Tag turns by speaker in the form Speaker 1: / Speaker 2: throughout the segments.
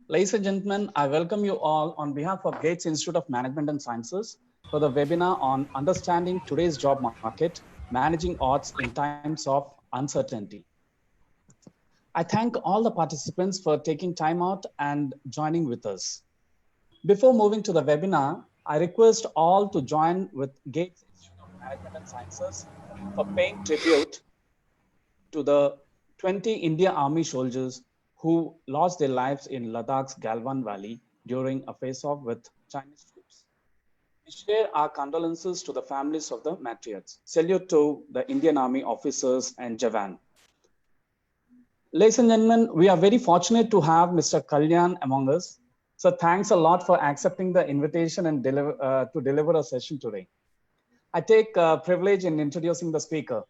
Speaker 1: Ladies and gentlemen, I welcome you all on behalf of Gates Institute of Management and Sciences for the webinar on understanding today's job market, managing odds in times of uncertainty. I thank all the participants for taking time out and joining with us. Before moving to the webinar, I request all to join with Gates Institute of Management and Sciences for paying tribute to the 20 Indian Army soldiers who lost their lives in Ladakh's Galwan Valley during a face-off with Chinese troops. We share our condolences to the families of the martyrs. Salute to the Indian Army officers and Jawan. Ladies and gentlemen, we are very fortunate to have Mr. Kalyan among us. So thanks a lot for accepting the invitation and to deliver a session today. I take privilege in introducing the speaker.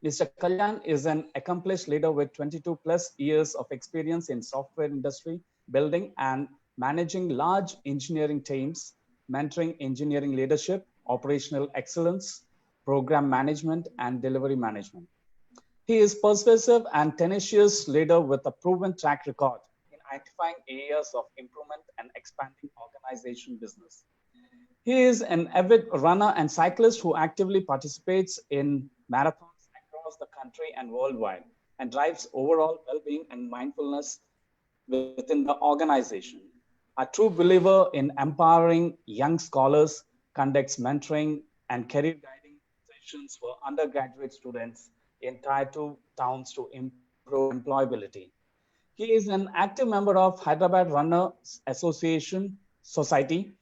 Speaker 1: Mr. Kalyan is an accomplished leader with 22 plus years of experience in software industry, building and managing large engineering teams, mentoring engineering leadership, operational excellence, program management, and delivery management. He is persuasive and tenacious leader with a proven track record in identifying areas of improvement and expanding organization business. He is an avid runner and cyclist who actively participates in marathons across the country and worldwide and drives overall well-being and mindfulness within the organization. A true believer in empowering young scholars, conducts mentoring and career guiding sessions for undergraduate students in Tier 2 towns to improve employability. He is an active member of Hyderabad Runners Association Society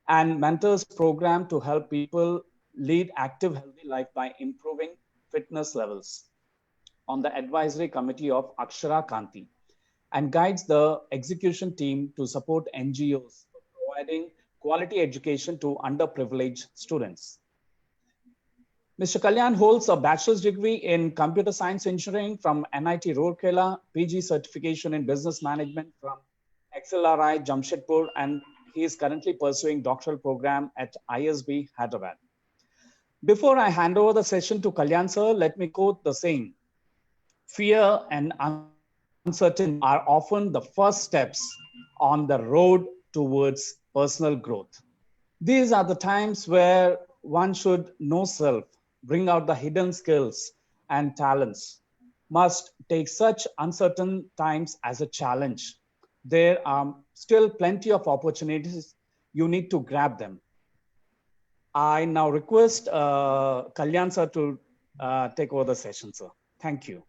Speaker 1: and mentors program to help people lead active, healthy life by improving fitness levels on the advisory committee of Akshara Kanti and guides the execution team to support NGOs for providing quality education to underprivileged students. Mr. Kalyan holds a bachelor's degree in computer science engineering from NIT Rourkela, PG certification in business management from XLRI Jamshedpur, and he is currently pursuing doctoral program at ISB Hyderabad. Before I hand over the session to Kalyan sir, let me quote the saying, fear and uncertainty are often the first steps on the road towards personal growth. These are the times where one should know self, bring out the hidden skills and talents, must take such uncertain times as a challenge. There are still plenty of opportunities. You need to grab them. I now request Kalyan sir to take over the session, sir. Thank you.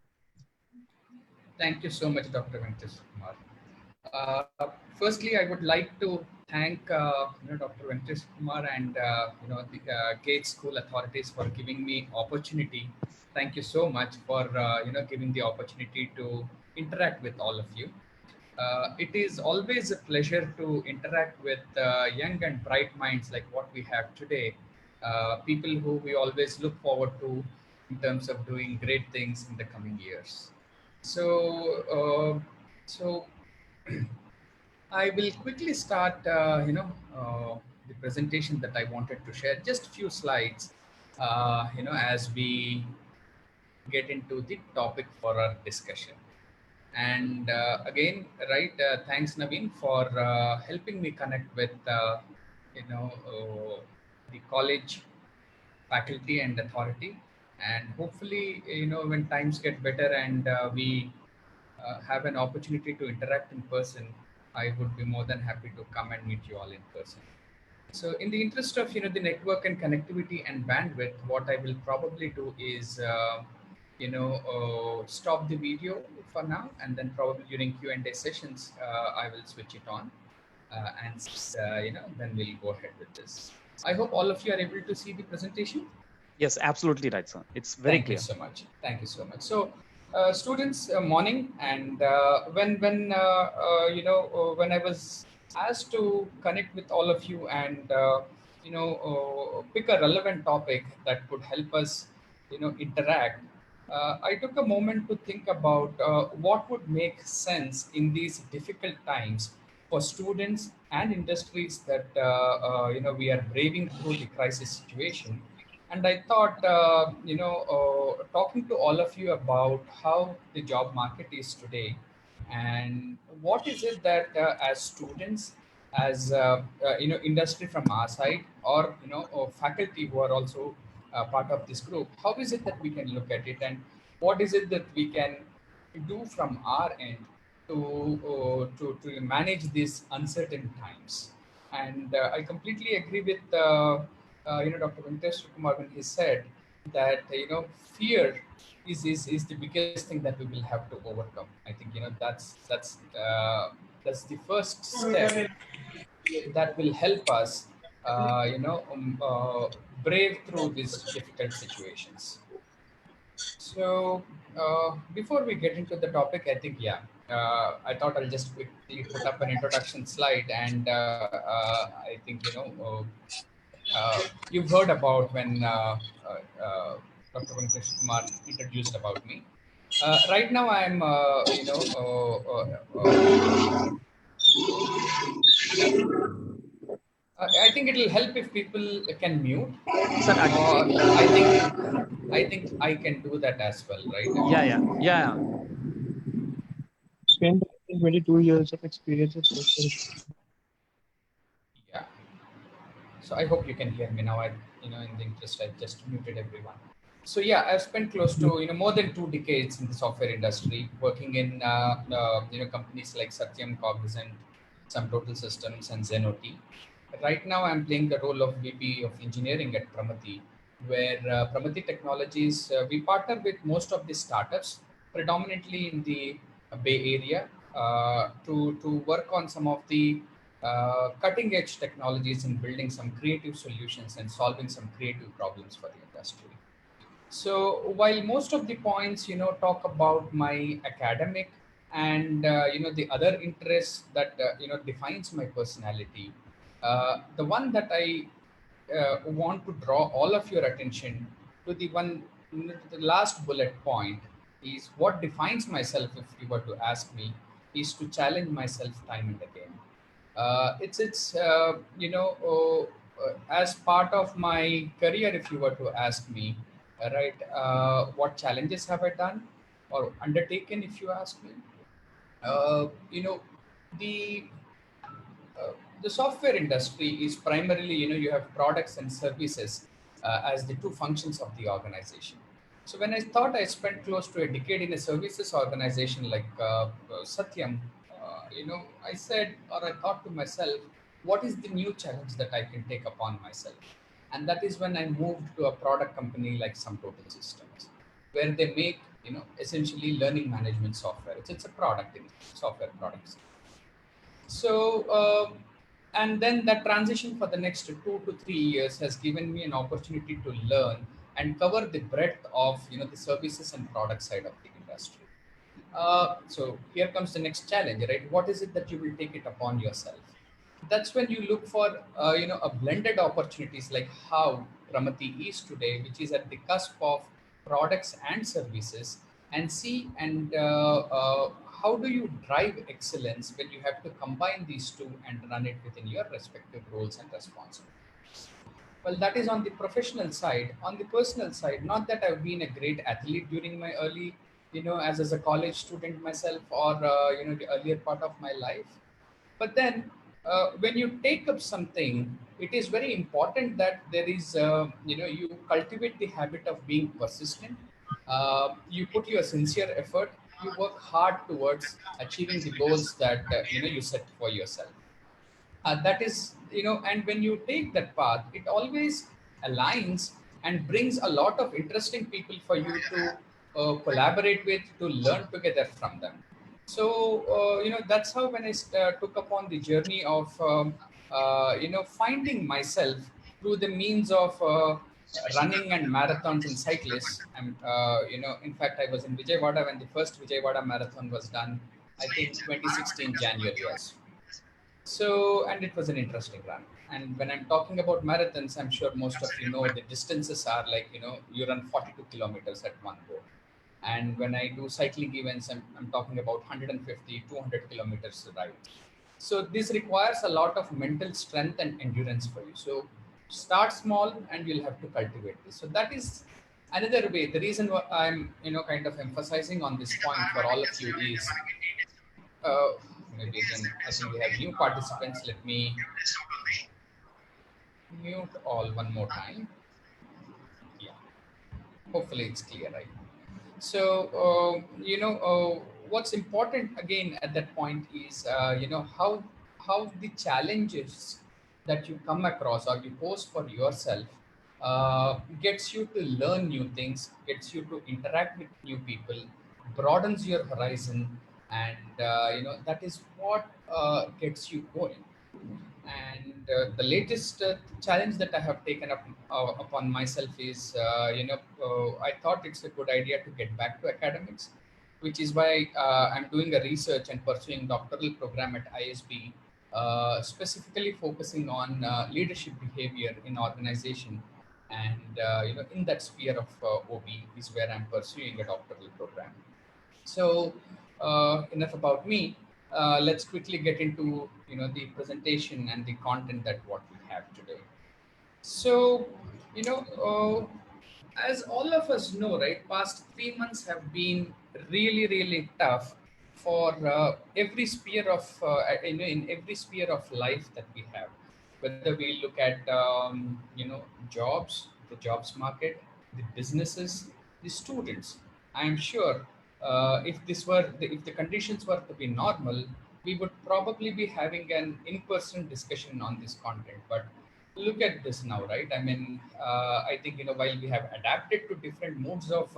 Speaker 2: Thank you so much, Dr. Venkatesh Kumar. Firstly, I would like to thank Dr. Venkatesh Kumar and the Gates School authorities for giving me opportunity. Thank you so much for giving the opportunity to interact with all of you. It is always a pleasure to interact with young and bright minds like what we have today. People who we always look forward to in terms of doing great things in the coming years. So I will quickly start, the presentation that I wanted to share. Just a few slides, as we get into the topic for our discussion. And again, right, thanks Naveen for helping me connect with, the college faculty and authority. And hopefully, when times get better and we have an opportunity to interact in person, I would be more than happy to come and meet you all in person. So, in the interest of the network and connectivity and bandwidth, what I will probably do is stop the video for now, and then probably during Q&A sessions, I will switch it on, and then we'll go ahead with this. I hope all of you are able to see the presentation.
Speaker 1: Yes, absolutely right, sir. It's very clear.
Speaker 2: Thank you so much. Thank you so much. So, students, morning, and when when I was asked to connect with all of you and pick a relevant topic that could help us, interact. I took a moment to think about what would make sense in these difficult times for students and industries that we are braving through the crisis situation. And I thought, talking to all of you about how the job market is today and what is it that as students, as industry from our side, or or faculty who are also part of this group, how is it that we can look at it, and what is it that we can do from our end to manage these uncertain times? And I completely agree with Dr. Venkatesh Kumar when he said that fear is the biggest thing that we will have to overcome. I think that's the first step that will help us brave through these difficult situations. So before we get into the topic, I think I thought I'll just quickly put up an introduction slide, and I think you've heard about when Dr. Venkatesh Kumar introduced about me. Right now, I'm I think it'll help if people can mute,
Speaker 1: Sir,
Speaker 2: or I think I can do that as well, right? I mean,
Speaker 1: yeah.
Speaker 3: Spent 22 years of experience with software.
Speaker 2: yeah. So I hope you can hear me now. In the interest, I just muted everyone. So yeah, I've spent close to more than 2 decades in the software industry, working in companies like Satyam, Cognizant, some Total Systems, and Zenoti. Right now, I'm playing the role of VP of Engineering at Pramati, where Pramati Technologies, we partner with most of the startups, predominantly in the Bay Area, to work on some of the cutting edge technologies and building some creative solutions and solving some creative problems for the industry. So while most of the points, talk about my academic and the other interests that defines my personality, the one that I want to draw all of your attention to, the last bullet point, is what defines myself. If you were to ask me, is to challenge myself time and again. It's as part of my career, if you were to ask me, right, what challenges have I done or undertaken, if you ask me, uh, you know the uh, the software industry is primarily, you have products and services as the two functions of the organization. So when I thought I spent close to a decade in a services organization like Satyam, I said, or I thought to myself, what is the new challenge that I can take upon myself? And that is when I moved to a product company like some Total Systems, where they make, essentially learning management software. It's a product in software products. So, and then that transition for the next 2 to 3 years has given me an opportunity to learn and cover the breadth of the services and product side of the industry. So here comes the next challenge, right? What is it that you will take it upon yourself? That's when you look for a blended opportunities like how Pramati is today, which is at the cusp of products and services, and see and how do you drive excellence when you have to combine these two and run it within your respective roles and responsibilities. Well, that is on the professional side. On the personal side, not that I've been a great athlete during my early, as a college student myself, or the earlier part of my life, but then when you take up something, it is very important that there is you cultivate the habit of being persistent. You put your sincere effort, you work hard towards achieving the goals that you set for yourself. That is, and when you take that path, it always aligns and brings a lot of interesting people for you to collaborate with, to learn together from them. So that's how when I took upon the journey of finding myself through the means of running and marathons and cyclists. And in fact, I was in Vijayawada when the first Vijayawada marathon was done, I think 2016 January, yes. So, and it was an interesting run. And when I'm talking about marathons, I'm sure most of you know the distances are like, you run 42 kilometers at one go. And when I do cycling events, I'm talking about 150, 200 kilometers to ride. So this requires a lot of mental strength and endurance for you. So start small and you'll have to cultivate this. So that is another way. The reason why I'm, kind of emphasizing on this point for all of you is maybe again, I think we have new participants. Let me mute all one more time. Yeah, hopefully it's clear, right? So, what's important again at that point is, how the challenges that you come across or you pose for yourself gets you to learn new things, gets you to interact with new people, broadens your horizon, and that is what gets you going. And the latest challenge that I have taken up upon myself is, I thought it's a good idea to get back to academics, which is why I'm doing a research and pursuing doctoral program at ISB, specifically focusing on leadership behavior in organization. And in that sphere of OB is where I'm pursuing a doctoral program. So enough about me. Let's quickly get into the presentation and the content that what we have today. So you know, as all of us know, right? Past 3 months have been really, really tough for every sphere of in every sphere of life that we have. Whether we look at jobs, the jobs market, the businesses, the students. I'm sure if the conditions were to be normal, we would probably be having an in-person discussion on this content. But look at this now, right? I mean, I think while we have adapted to different modes of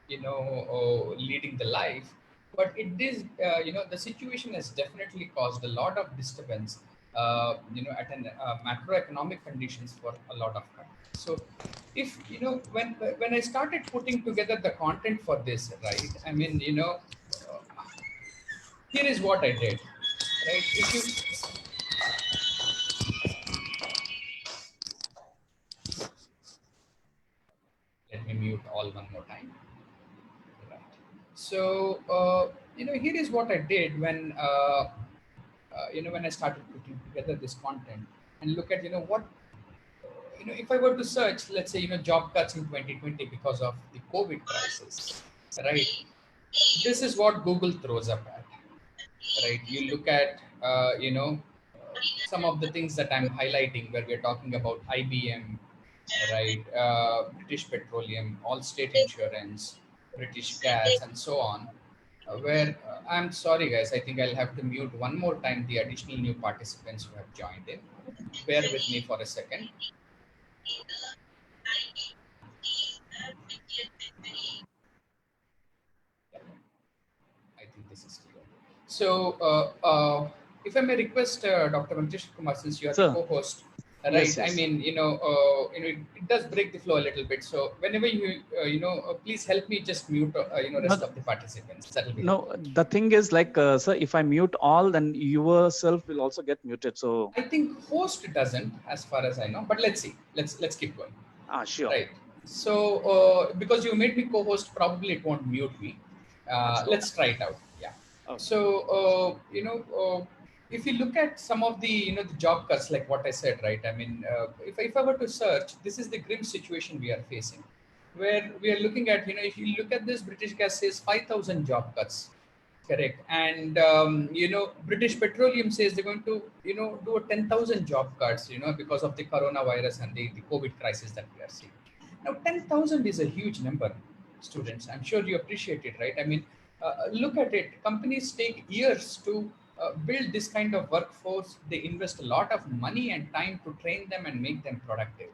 Speaker 2: leading the life, but it is the situation has definitely caused a lot of disturbance at an macroeconomic conditions for a lot of countries. So if when I started putting together the content for this, right, I mean, here is what I did, right? If you let me mute all one more time. Right. So here is what I did when I started putting together this content and look at what if I were to search, let's say job cuts in 2020 because of the COVID crisis, right? This is what Google throws up at, right? You look at some of the things that I'm highlighting, where we're talking about IBM, right? British Petroleum, Allstate Insurance, British Gas, and so on. Where I'm sorry, guys, I think I'll have to mute one more time the additional new participants who have joined in. Bear with me for a second. I think this is clear. So, if I may request Dr. Venkatesh Kumar, since you are the
Speaker 1: Sir.
Speaker 2: co-host, right?
Speaker 1: Yes,
Speaker 2: I
Speaker 1: yes.
Speaker 2: mean, it does break the flow a little bit. So, whenever you, please help me just mute, rest of the participants. That will be helpful.
Speaker 1: No, the thing is like, sir, if I mute all, then yourself will also get muted. So
Speaker 2: I think host doesn't, as far as I know. But let's see. Let's keep going.
Speaker 1: sure.
Speaker 2: Right. So, because you made me co-host, probably it won't mute me. Let's try it out. Yeah.
Speaker 1: Okay.
Speaker 2: So, if you look at some of the, the job cuts, like what I said, right? I mean, if I were to search, this is the grim situation we are facing, where we are looking at, if you look at this, British Gas says 5,000 job cuts. Correct. And, British Petroleum says they're going to, do a 10,000 job cuts, because of the coronavirus and the COVID crisis that we are seeing. Now, 10,000 is a huge number, students. I'm sure you appreciate it, right? I mean, look at it. Companies take years to build this kind of workforce. They invest a lot of money and time to train them and make them productive.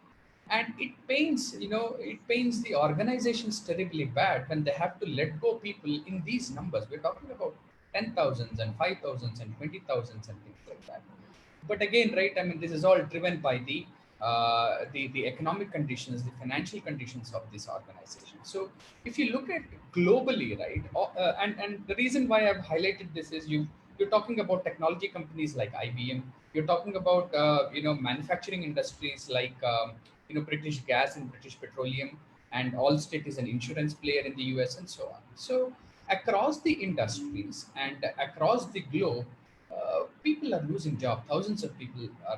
Speaker 2: And it pains the organizations terribly bad when they have to let go people in these numbers. We're talking about 10,000s and 5,000s and 20,000s and things like that. But again, right, I mean, this is all driven by the economic conditions, the financial conditions of this organization. So if you look at globally, right, and the reason why I've highlighted this is you're talking about technology companies like IBM. You're talking about manufacturing industries like British Gas and British Petroleum, and Allstate is an insurance player in the US, and so on. So across the industries and across the globe, people are losing jobs. Thousands of people are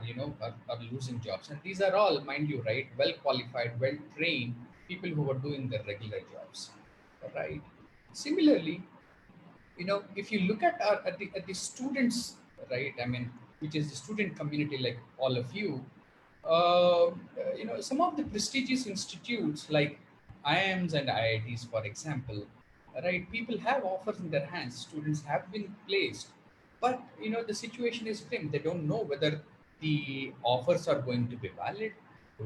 Speaker 2: losing jobs, and these are all, mind you, right, well qualified, well trained people who are doing their regular jobs, right? Similarly, if you look at the students, right? I mean, which is the student community, like all of you, uh, some of the prestigious institutes like IIMs and IITs, for example, right? People have offers in their hands. Students have been placed, but the situation is grim. They don't know whether the offers are going to be valid.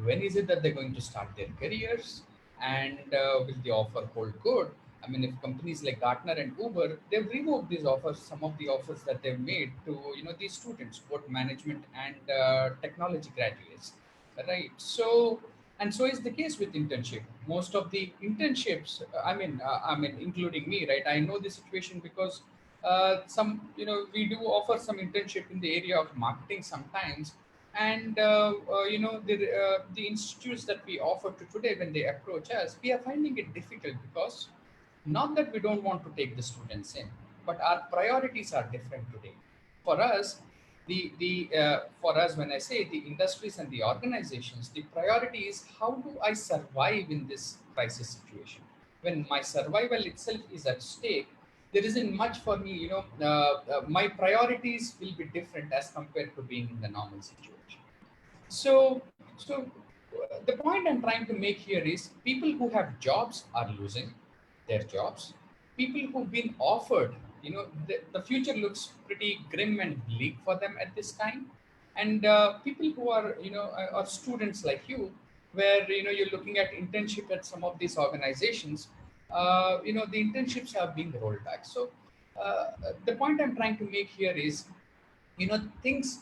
Speaker 2: When is it that they're going to start their careers? And will the offer hold good? I mean, if companies like Gartner and Uber, they've revoked these offers, some of the offers that they've made to these students, both management and technology graduates, right? So, and so is the case with internship. Most of the internships, I mean, including me, right? I know the situation because we do offer some internship in the area of marketing sometimes, and the institutes that we offer to today, when they approach us, we are finding it difficult because not that we don't want to take the students in, but our priorities are different today. For us, for us, when I say the industries and the organizations, the priority is how do I survive in this crisis situation? When my survival itself is at stake, there isn't much for me. My priorities will be different as compared to being in the normal situation. So the point I'm trying to make here is people who have jobs are losing their jobs. People who've been offered, the future looks pretty grim and bleak for them at this time. And people who are, are students like you, where you're looking at internship at some of these organizations, the internships are being rolled back. So the point I'm trying to make here is, things,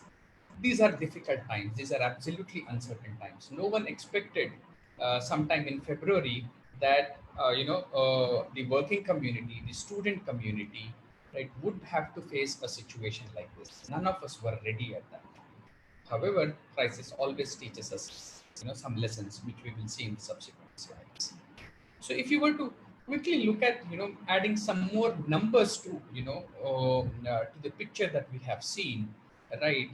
Speaker 2: these are difficult times. These are absolutely uncertain times. No one expected sometime in February that the working community, the student community, right, would have to face a situation like this. None of us were ready at that time. However, crisis always teaches us some lessons, which we will see in the subsequent slides. So if you were to quickly look at, adding some more numbers to, to the picture that we have seen, right,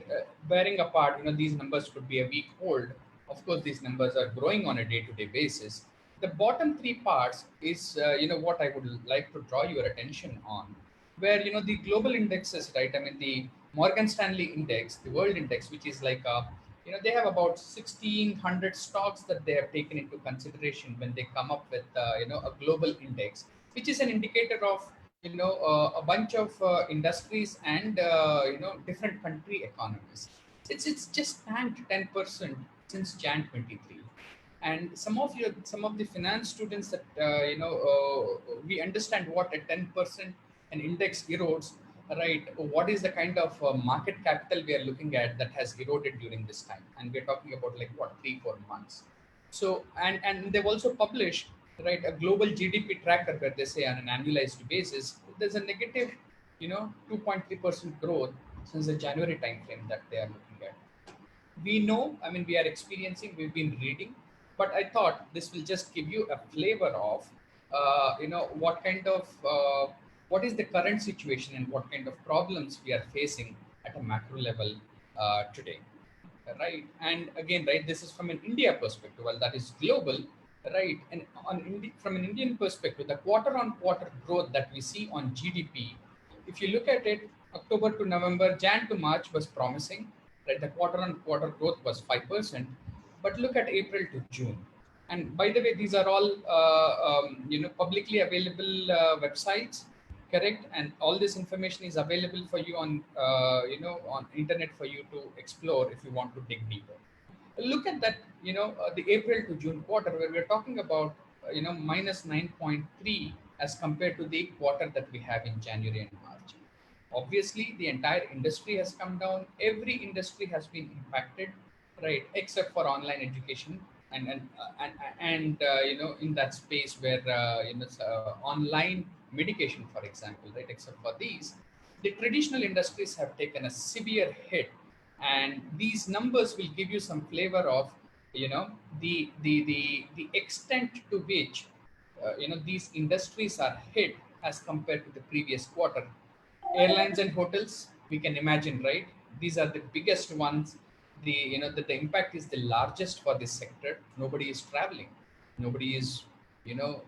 Speaker 2: bearing apart, these numbers could be a week old. Of course, these numbers are growing on a day-to-day basis. The bottom three parts is, what I would like to draw your attention on, where, the global indexes, right? I mean, the Morgan Stanley index, the world index, which is like they have about 1600 stocks that they have taken into consideration when they come up with a global index, which is an indicator of a bunch of industries and different country economies. It's just tanked 10% since Jan 23. And some of the finance students that we understand what a 10% an index erodes, right? What is the kind of market capital we are looking at that has eroded during this time? And we're talking about like what, 3-4 months. So and they've also published, right, a global GDP tracker where they say on an annualized basis there's a negative 2.3% growth since the January timeframe that they are looking at. We know, I mean, we are experiencing, we've been reading, but I thought this will just give you a flavor of what kind of what is the current situation and what kind of problems we are facing at a macro level today, right? And again, right, this is from an India perspective, well, that is global, right? And from an Indian perspective, the quarter on quarter growth that we see on GDP, if you look at it, October to November, Jan to March was promising, right? The quarter on quarter growth was 5%. But look at April to June. And by the way, these are all publicly available websites, correct? And all this information is available for you on on internet for you to explore if you want to dig deeper. Look at that, the April to June quarter, where we're talking about minus 9.3 as compared to the quarter that we have in January and March. Obviously, the entire industry has come down. Every industry has been impacted, right, except for online education and in that space where online medication, for example, right, except for these, the traditional industries have taken a severe hit. And these numbers will give you some flavor of the extent to which these industries are hit as compared to the previous quarter. Airlines and hotels, we can imagine, right? These are the biggest ones. The impact is the largest for this sector. Nobody is traveling, nobody is you know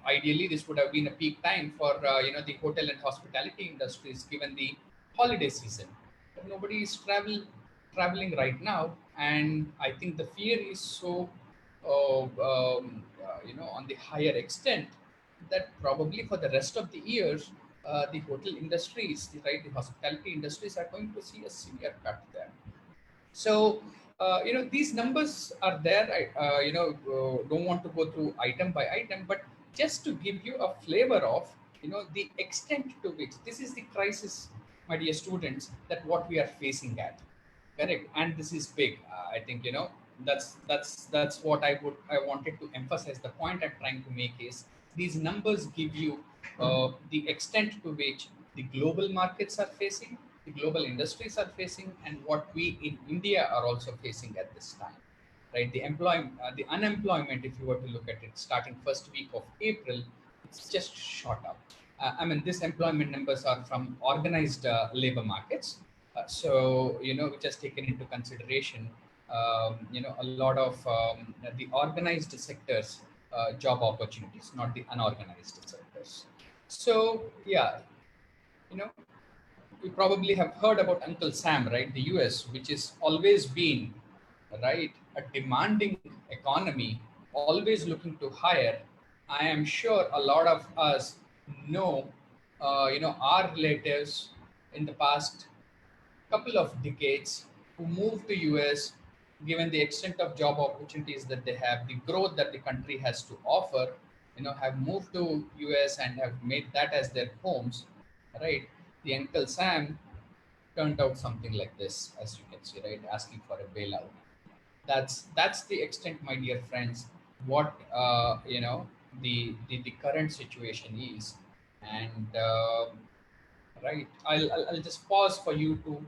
Speaker 2: ideally this would have been a peak time for the hotel and hospitality industries given the holiday season. But nobody is traveling right now, and I think the fear is so on the higher extent that probably for the rest of the years, the hotel industries, right, the hospitality industries are going to see a severe cut there. So, these numbers are there. Don't want to go through item by item, but just to give you a flavor of, the extent to which this is the crisis, my dear students, that what we are facing at. Correct, and this is big. I think that's what I wanted to emphasize. The point I'm trying to make is these numbers give you the extent to which the global markets are facing, the global industries are facing, and what we in India are also facing at this time. Right, the unemployment, if you were to look at it, starting first week of April, it's just shot up. I mean, these employment numbers are from organized labor markets. So, which has taken into consideration, a lot of the organized sectors, job opportunities, not the unorganized sectors. So, yeah, you know, you probably have heard about Uncle Sam, right? The US, which is always been, right, a demanding economy, always looking to hire. I am sure a lot of us know, our relatives in the past couple of decades who moved to US, given the extent of job opportunities that they have, the growth that the country has to offer, have moved to US and have made that as their homes, right? The Uncle Sam turned out something like this, as you can see, right? Asking for a bailout. That's the extent, my dear friends, what the current situation is. And right, I'll just pause for you to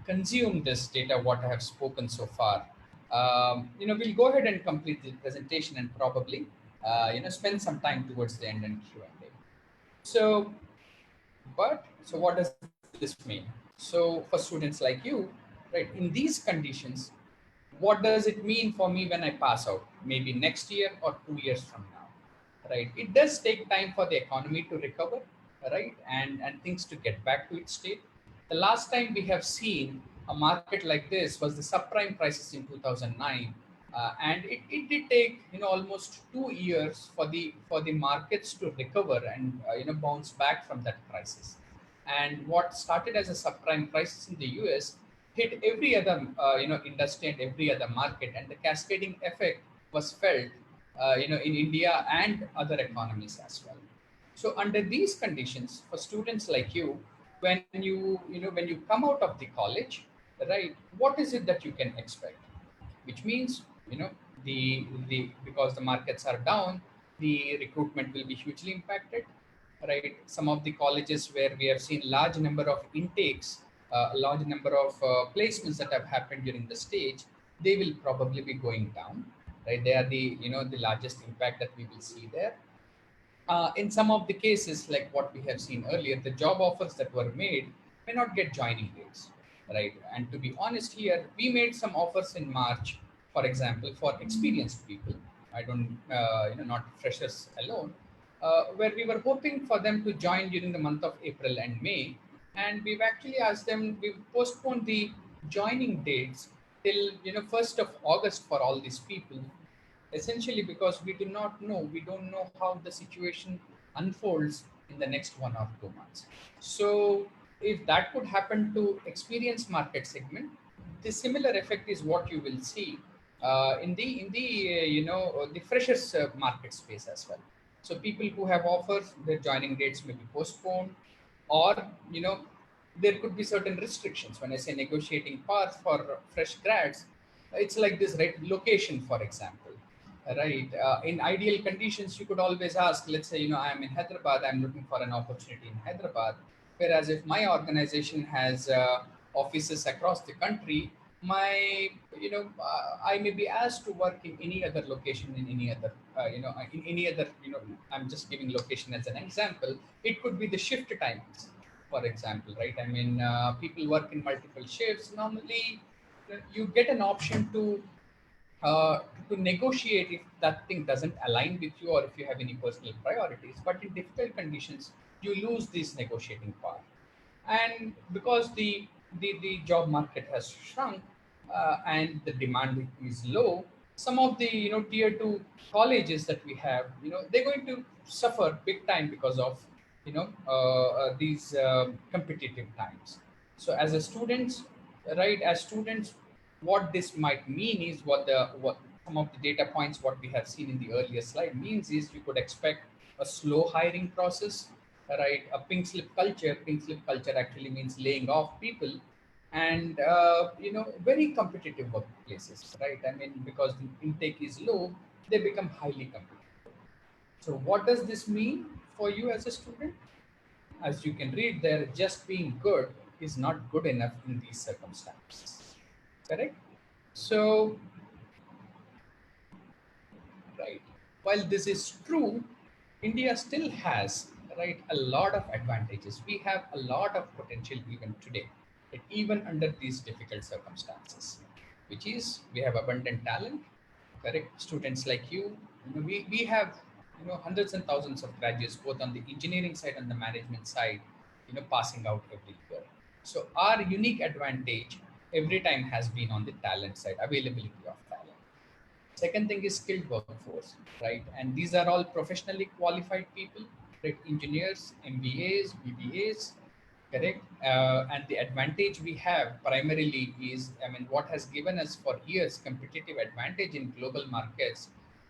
Speaker 2: consume this data, what I have spoken so far. We'll go ahead and complete the presentation and probably spend some time towards the end and Q&A. So, so what does this mean? So for students like you, right, in these conditions, what does it mean for me when I pass out? Maybe next year or 2 years from now, right? It does take time for the economy to recover, right, and things to get back to its state. The last time we have seen a market like this was the subprime crisis in 2009, and it did take almost 2 years for the markets to recover and bounce back from that crisis. And what started as a subprime crisis in the US hit every other industry and every other market, and the cascading effect was felt in India and other economies as well. So under these conditions, for students like you, when you come out of the college, right, what is it that you can expect? Which means the because the markets are down, the recruitment will be hugely impacted, right? Some of the colleges where we have seen large number of intakes, a large number of placements that have happened during the stage, they will probably be going down, right? They are the largest impact that we will see there. In some of the cases, like what we have seen earlier, the job offers that were made may not get joining dates, right? And to be honest here, we made some offers in March, for example, for experienced people. I don't, not freshers alone, where we were hoping for them to join during the month of April and May. And we've actually asked them, we've postponed the joining dates till 1st of August for all these people, essentially because we don't know how the situation unfolds in the next 1 or 2 months. So if that could happen to experienced market segment, the similar effect is what you will see in the freshers market space as well. So people who have offers, their joining dates may be postponed, or there could be certain restrictions. When I say negotiating path for fresh grads, it's like this, right? Location, for example, right? In ideal conditions, you could always ask, let's say, I am in Hyderabad, I'm looking for an opportunity in Hyderabad. Whereas if my organization has offices across the country, I may be asked to work in any other location, in any other, in any other, I'm just giving location as an example. It could be the shift timings, for example, right? I mean, people work in multiple shifts. Normally, you get an option to uh, to negotiate if that thing doesn't align with you or if you have any personal priorities. But in difficult conditions, you lose this negotiating power. And because the job market has shrunk and the demand is low, some of the tier two colleges that we have, they're going to suffer big time because of these competitive times. So as a students, right, as students, what this might mean is what some of the data points what we have seen in the earlier slide means is you could expect a slow hiring process, right? A pink slip culture. Pink slip culture actually means laying off people, and very competitive workplaces, right? I mean, because the intake is low, they become highly competitive. So what does this mean for you as a student? As you can read there, just being good is not good enough in these circumstances, correct? So, right, while this is true, India still has, right, a lot of advantages. We have a lot of potential even today, right, even under these difficult circumstances, which is we have abundant talent, correct? Students like we have hundreds and thousands of graduates both on the engineering side and the management side, passing out every year. So our unique advantage every time has been on the talent side, availability of talent. Second thing is skilled workforce, right? And these are all professionally qualified people, right? Engineers, MBAs, BBAs, correct? And the advantage we have primarily is, I mean, what has given us for years competitive advantage in global markets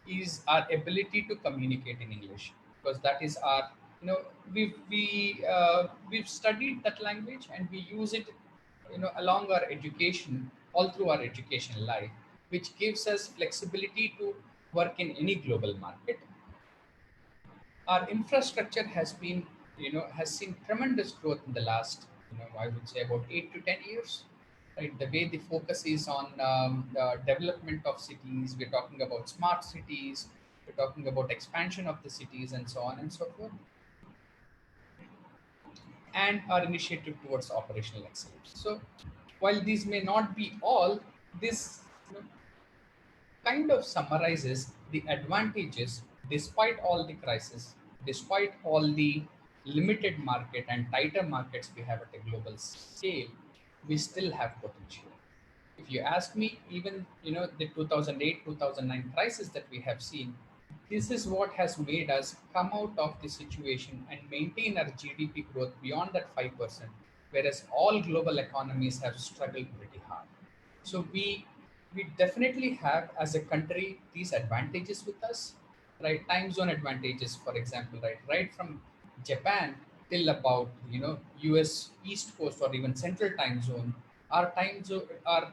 Speaker 2: is our ability to communicate in English, because that is our, we've studied that language and we use it, along our education, all through our education life, which gives us flexibility to work in any global market. Our infrastructure has been, has seen tremendous growth in the last, I would say about 8 to 10 years, right? The way the focus is on the development of cities, we're talking about smart cities, we're talking about expansion of the cities, and so on and so forth, and our initiative towards operational excellence. So, while these may not be all, this kind of summarizes the advantages despite all the crisis, despite all the limited market and tighter markets we have at a global scale, we still have potential. If you ask me, even the 2008 2009 crisis that we have seen, this is what has made us come out of the situation and maintain our GDP growth beyond that 5%, whereas all global economies have struggled pretty hard. So we definitely have as a country these advantages with us, right? Time zone advantages, for example, right from Japan till about US East Coast or even Central Time Zone, our time zone, our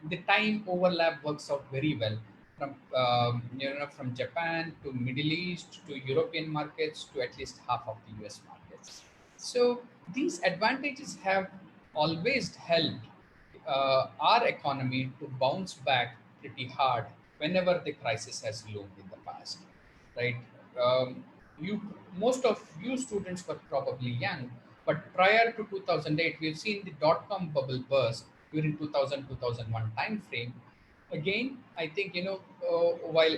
Speaker 2: the time overlap works out very well from from Japan to Middle East to European markets to at least half of the US markets. So these advantages have always helped our economy to bounce back pretty hard whenever the crisis has loomed in the past, right? Um, you Most of you students were probably young, but prior to 2008, we've seen the dot-com bubble burst during 2000-2001 time frame. Again, I think while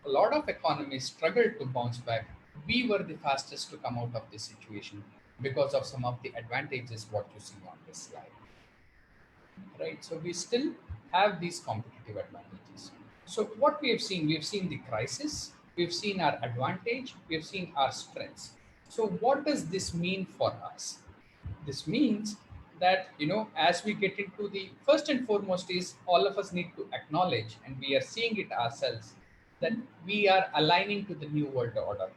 Speaker 2: a lot of economies struggled to bounce back, we were the fastest to come out of this situation because of some of the advantages what you see on this slide, right? So we still have these competitive advantages. So what we have seen the crisis, we've seen our advantage, we've seen our strengths. So what does this mean for us? This means that as we get into the first and foremost is all of us need to acknowledge, and we are seeing it ourselves, that we are aligning to the new world order,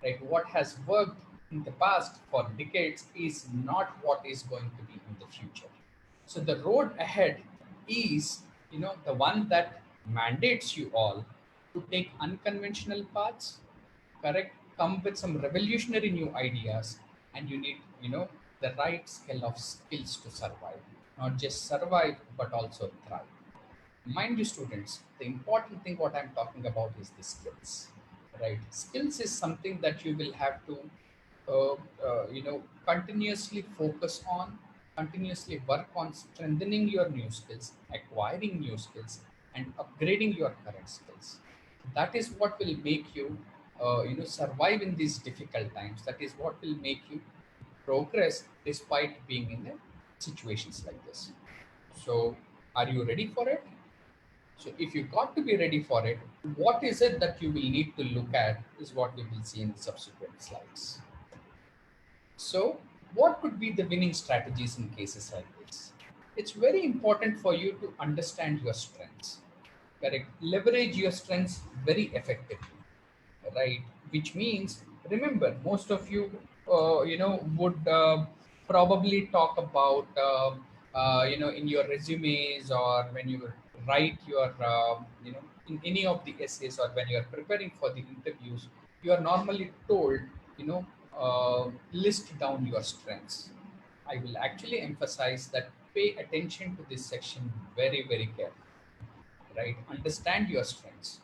Speaker 2: right? What has worked in the past for decades is not what is going to be in the future. So the road ahead is, the one that mandates you all to take unconventional paths, correct? Come with some revolutionary new ideas, and you need, the right skill of skills to survive. Not just survive, but also thrive. Mind you, students, the important thing what I'm talking about is the skills, right? Skills is something that you will have to, continuously focus on, continuously work on strengthening your new skills, acquiring new skills, and upgrading your current skills. That is what will make you, survive in these difficult times. That is what will make you progress despite being in situations like this. So, are you ready for it? So, if you got to be ready for it, what is it that you will need to look at is what we will see in the subsequent slides. So, what could be the winning strategies in cases like this? It's very important for you to understand your strengths. Correct. Leverage your strengths very effectively, right? Which means, remember, most of you, would probably talk about, in your resumes or when you write your, in any of the essays or when you are preparing for the interviews, you are normally told, list down your strengths. I will actually emphasize that pay attention to this section very, very carefully, right? Understand your strengths.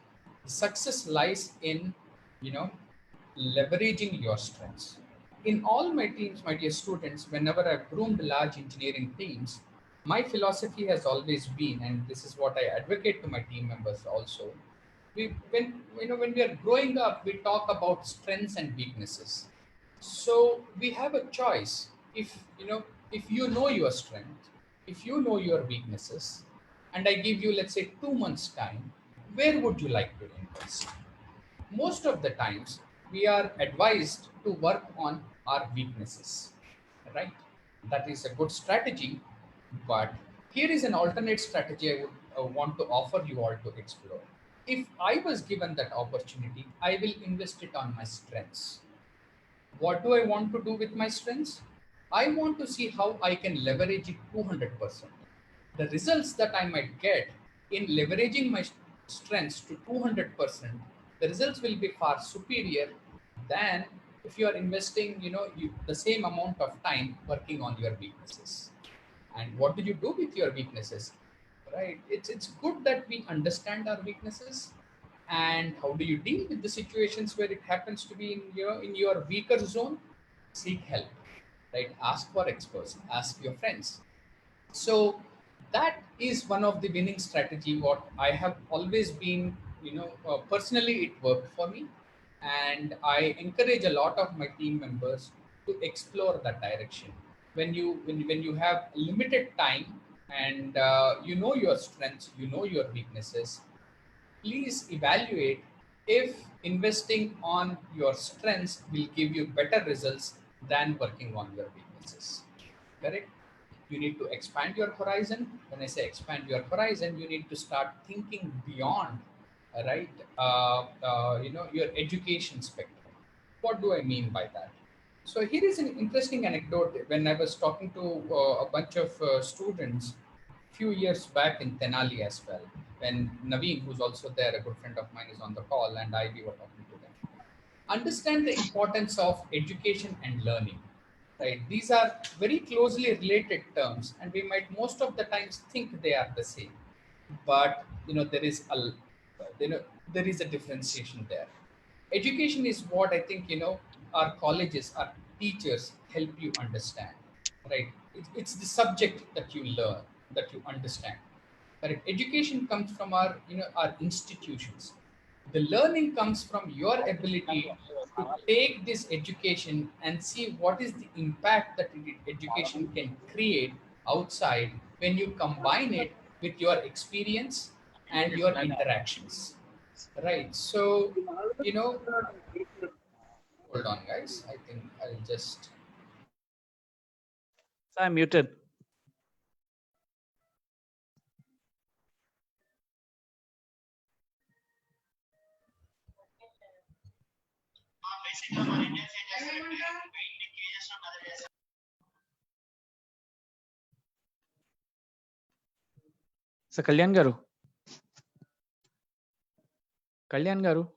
Speaker 2: Success lies in, you know, leveraging your strengths. In all my teams, my dear students, whenever I've groomed large engineering teams, my philosophy has always been, and this is what I advocate to my team members also. When we are growing up, we talk about strengths and weaknesses. So we have a choice. If you know your strength, if you know your weaknesses, and I give you, let's say, 2 months time, where would you like to invest? Most of the times we are advised to work on our weaknesses, right? That is a good strategy, but here is an alternate strategy I would want to offer you all to explore. If I was given that opportunity, I will invest it on my strengths. What do I want to do with my strengths? I want to see how I can leverage it 200%. The results that I might get in leveraging my strengths to 200%, the results will be far superior than if you are investing, the same amount of time working on your weaknesses. And what do you do with your weaknesses? Right? It's good that we understand our weaknesses, and how do you deal with the situations where it happens to be in your weaker zone? Seek help, right? Ask for experts, ask your friends. So that is one of the winning strategy what I have always been, personally it worked for me, and I encourage a lot of my team members to explore that direction. When you have limited time, and you know your strengths, you know your weaknesses, please evaluate if investing on your strengths will give you better results than working on your weaknesses. Correct? You need to expand your horizon. When I say expand your horizon, you need to start thinking beyond, right? Your education spectrum. What do I mean by that? So here is an interesting anecdote. When I was talking to a bunch of students few years back in Tenali as well, when Naveen, who's also there, a good friend of mine, is on the call, and we were talking to them. Understand the importance of education and learning, right? These are very closely related terms, and we might most of the times think they are the same, but you know there is a differentiation there. Education is what I think, our colleges, our teachers help you understand, right? It's the subject that you learn, that you understand. Correct. Education comes from our institutions. The learning comes from your ability to take this education and see what is the impact that education can create outside when you combine it with your experience and your interactions. Right. So, you know, hold on, guys. I think I'll just.
Speaker 1: So I'm muted. So Kalyan garu. Kalyan garu.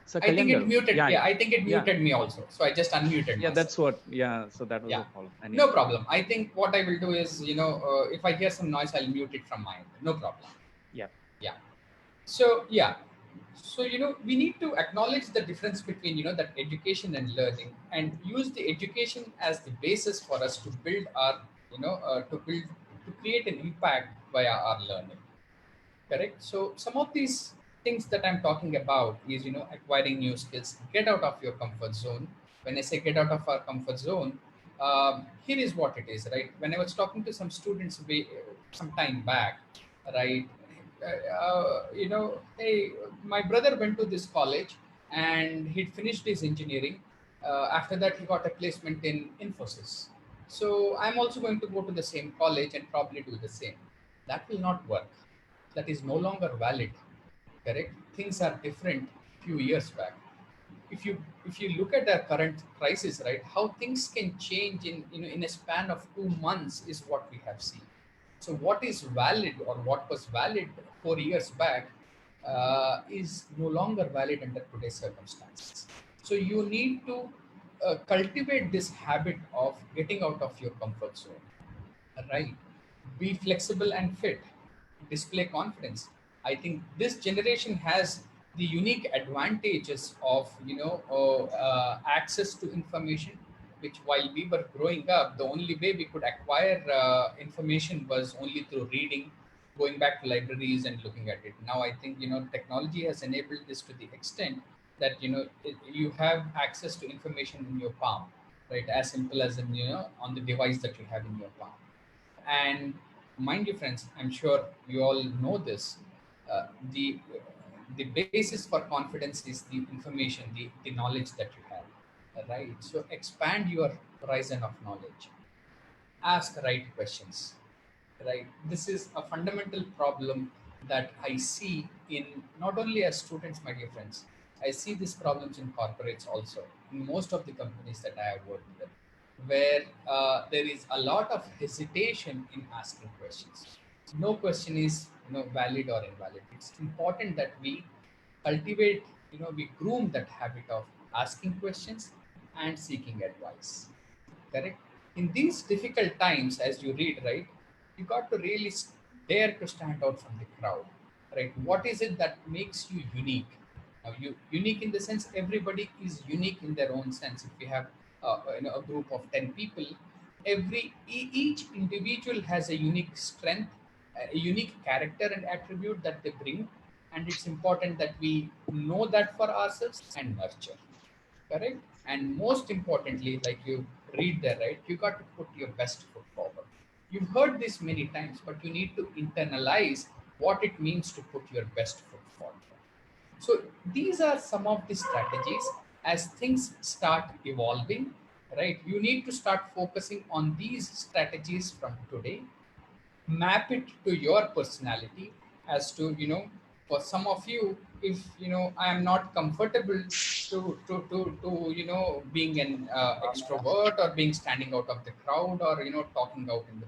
Speaker 1: So
Speaker 2: I think
Speaker 1: Kalyan
Speaker 2: it
Speaker 1: garu.
Speaker 2: muted. Yeah, I think it
Speaker 1: Yeah.
Speaker 2: muted me also. So I just unmuted
Speaker 1: Yeah,
Speaker 2: myself.
Speaker 1: that's what. Yeah, so that was
Speaker 2: Yeah.
Speaker 1: the problem.
Speaker 2: No problem. I think what I will do is, if I hear some noise, I'll mute it from my end. No problem.
Speaker 1: Yeah.
Speaker 2: Yeah. So, yeah. So, we need to acknowledge the difference between, that education and learning, and use the education as the basis for us to build our, to to create an impact via our learning. Correct. So some of these things that I'm talking about is, acquiring new skills, get out of your comfort zone. When I say get out of our comfort zone, here is what it is, right? When I was talking to some students some time back, right? Hey, my brother went to this college and he'd finished his engineering. After that, he got a placement in Infosys. So I'm also going to go to the same college and probably do the same. That will not work. That is no longer valid. Correct. Things are different few years back. If you look at the current crisis, right, how things can change in a span of 2 months is what we have seen. So what is valid or what was valid 4 years back is no longer valid under today's circumstances. So you need to cultivate this habit of getting out of your comfort zone, right? Be flexible and fit, display confidence. I think this generation has the unique advantages of access to information, which while we were growing up, the only way we could acquire information was only through reading, going back to libraries and looking at it. Now I think technology has enabled this to the extent that you have access to information in your palm, right? As simple as on the device that you have in your palm. And mind you, friends, I'm sure you all know this. Uh, the the basis for confidence is the information, the knowledge that you have, right? So expand your horizon of knowledge. Ask right questions, right? This is a fundamental problem that I see in not only as students, my dear friends. I see these problems in corporates also, in most of the companies that I have worked with, where there is a lot of hesitation in asking questions. No question is valid or invalid. It's important that we cultivate, we groom that habit of asking questions and seeking advice. Correct. In these difficult times, as you read, right, you got to really dare to stand out from the crowd, right? What is it that makes you unique? Now, you unique in the sense everybody is unique in their own sense. If we have a group of 10 people, each individual has a unique strength, a unique character and attribute that they bring, and it's important that we know that for ourselves and nurture. Correct. And most importantly, like you read there, right, you got to put your best foot forward. You've heard this many times, but you need to internalize what it means to put your best foot forward. So these are some of the strategies. As things start evolving, right, you need to start focusing on these strategies from today. Map it to your personality. As to for some of you, if I am not comfortable to being an extrovert, or being standing out of the crowd, or talking out in the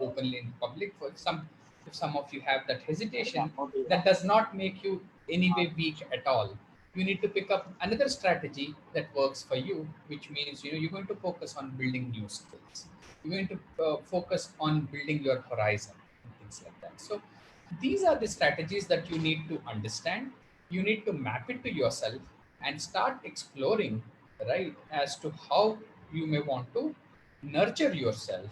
Speaker 2: openly in public. For some, if some of you have that hesitation, that does not make you any way weak at all. You need to pick up another strategy that works for you, which means you're going to focus on building new skills. You're going to focus on building your horizon and things like that. So these are the strategies that you need to understand. You need to map it to yourself and start exploring, right, as to how you may want to nurture yourself.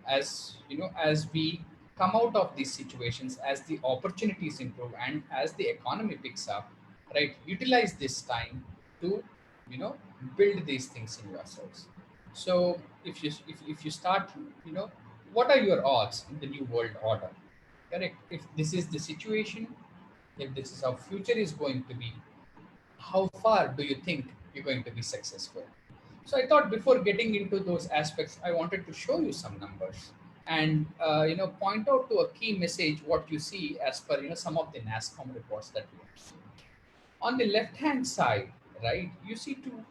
Speaker 2: As as we come out of these situations, as the opportunities improve and as the economy picks up, right, utilize this time to you know build these things in yourselves. So if you start, what are your odds in the new world order? Correct. If this is the situation, if this is how future is going to be, how far do you think you're going to be successful? So I thought before getting into those aspects, I wanted to show you some numbers and point out to a key message what you see as per some of the NASCOM reports that we have seen. On the left hand side, right, you see two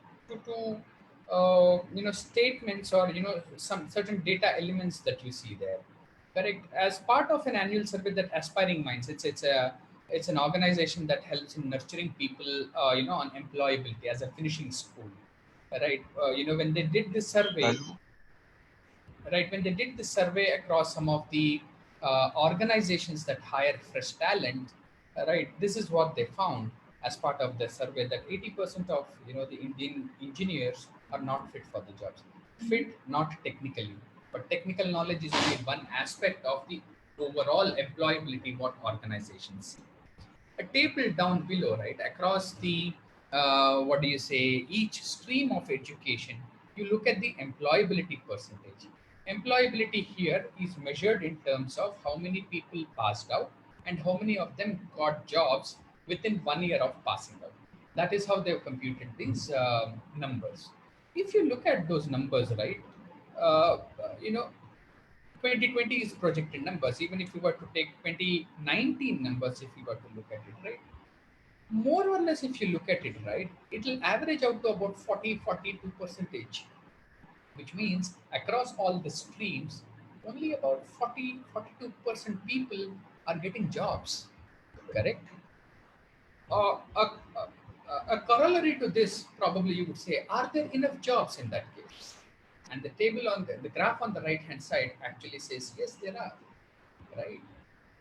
Speaker 2: statements, or some certain data elements that you see there. Correct. As part of an annual survey that Aspiring Minds, it's an organization that helps in nurturing people on employability as a finishing school, right? When they did this survey, right, when they did this survey across some of the organizations that hire fresh talent, right, this is what they found as part of the survey, that 80% of the Indian engineers are not fit for the jobs. Fit not technically, but technical knowledge is only one aspect of the overall employability what organizations see. A table down below, right, across the what do you say, each stream of education, you look at the employability percentage. Employability here is measured in terms of how many people passed out and how many of them got jobs within 1 year of passing out. That is how they've computed these numbers. If you look at those numbers, right, uh, you know 2020 is projected numbers. Even if you were to take 2019 numbers, if you were to look at it, right, more or less, if you look at it, right, it will average out to about 40-42 percentage, which means across all the streams, only about 40-42% people are getting jobs. Correct? A corollary to this, probably you would say, are there enough jobs in that case? And the table on the graph on the right hand side actually says, yes, there are, right?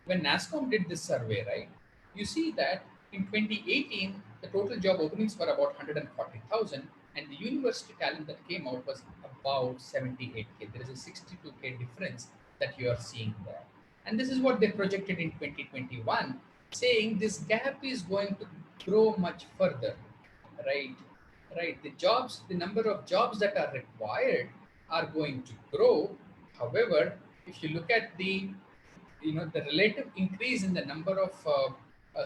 Speaker 2: When NASSCOM did this survey, right, you see that in 2018, the total job openings were about 140,000, and the university talent that came out was about 78K. There is a 62K difference that you are seeing there. And this is what they projected in 2021, saying this gap is going to grow much further, right? Right. The number of jobs that are required are going to grow. However, if you look at the relative increase in the number of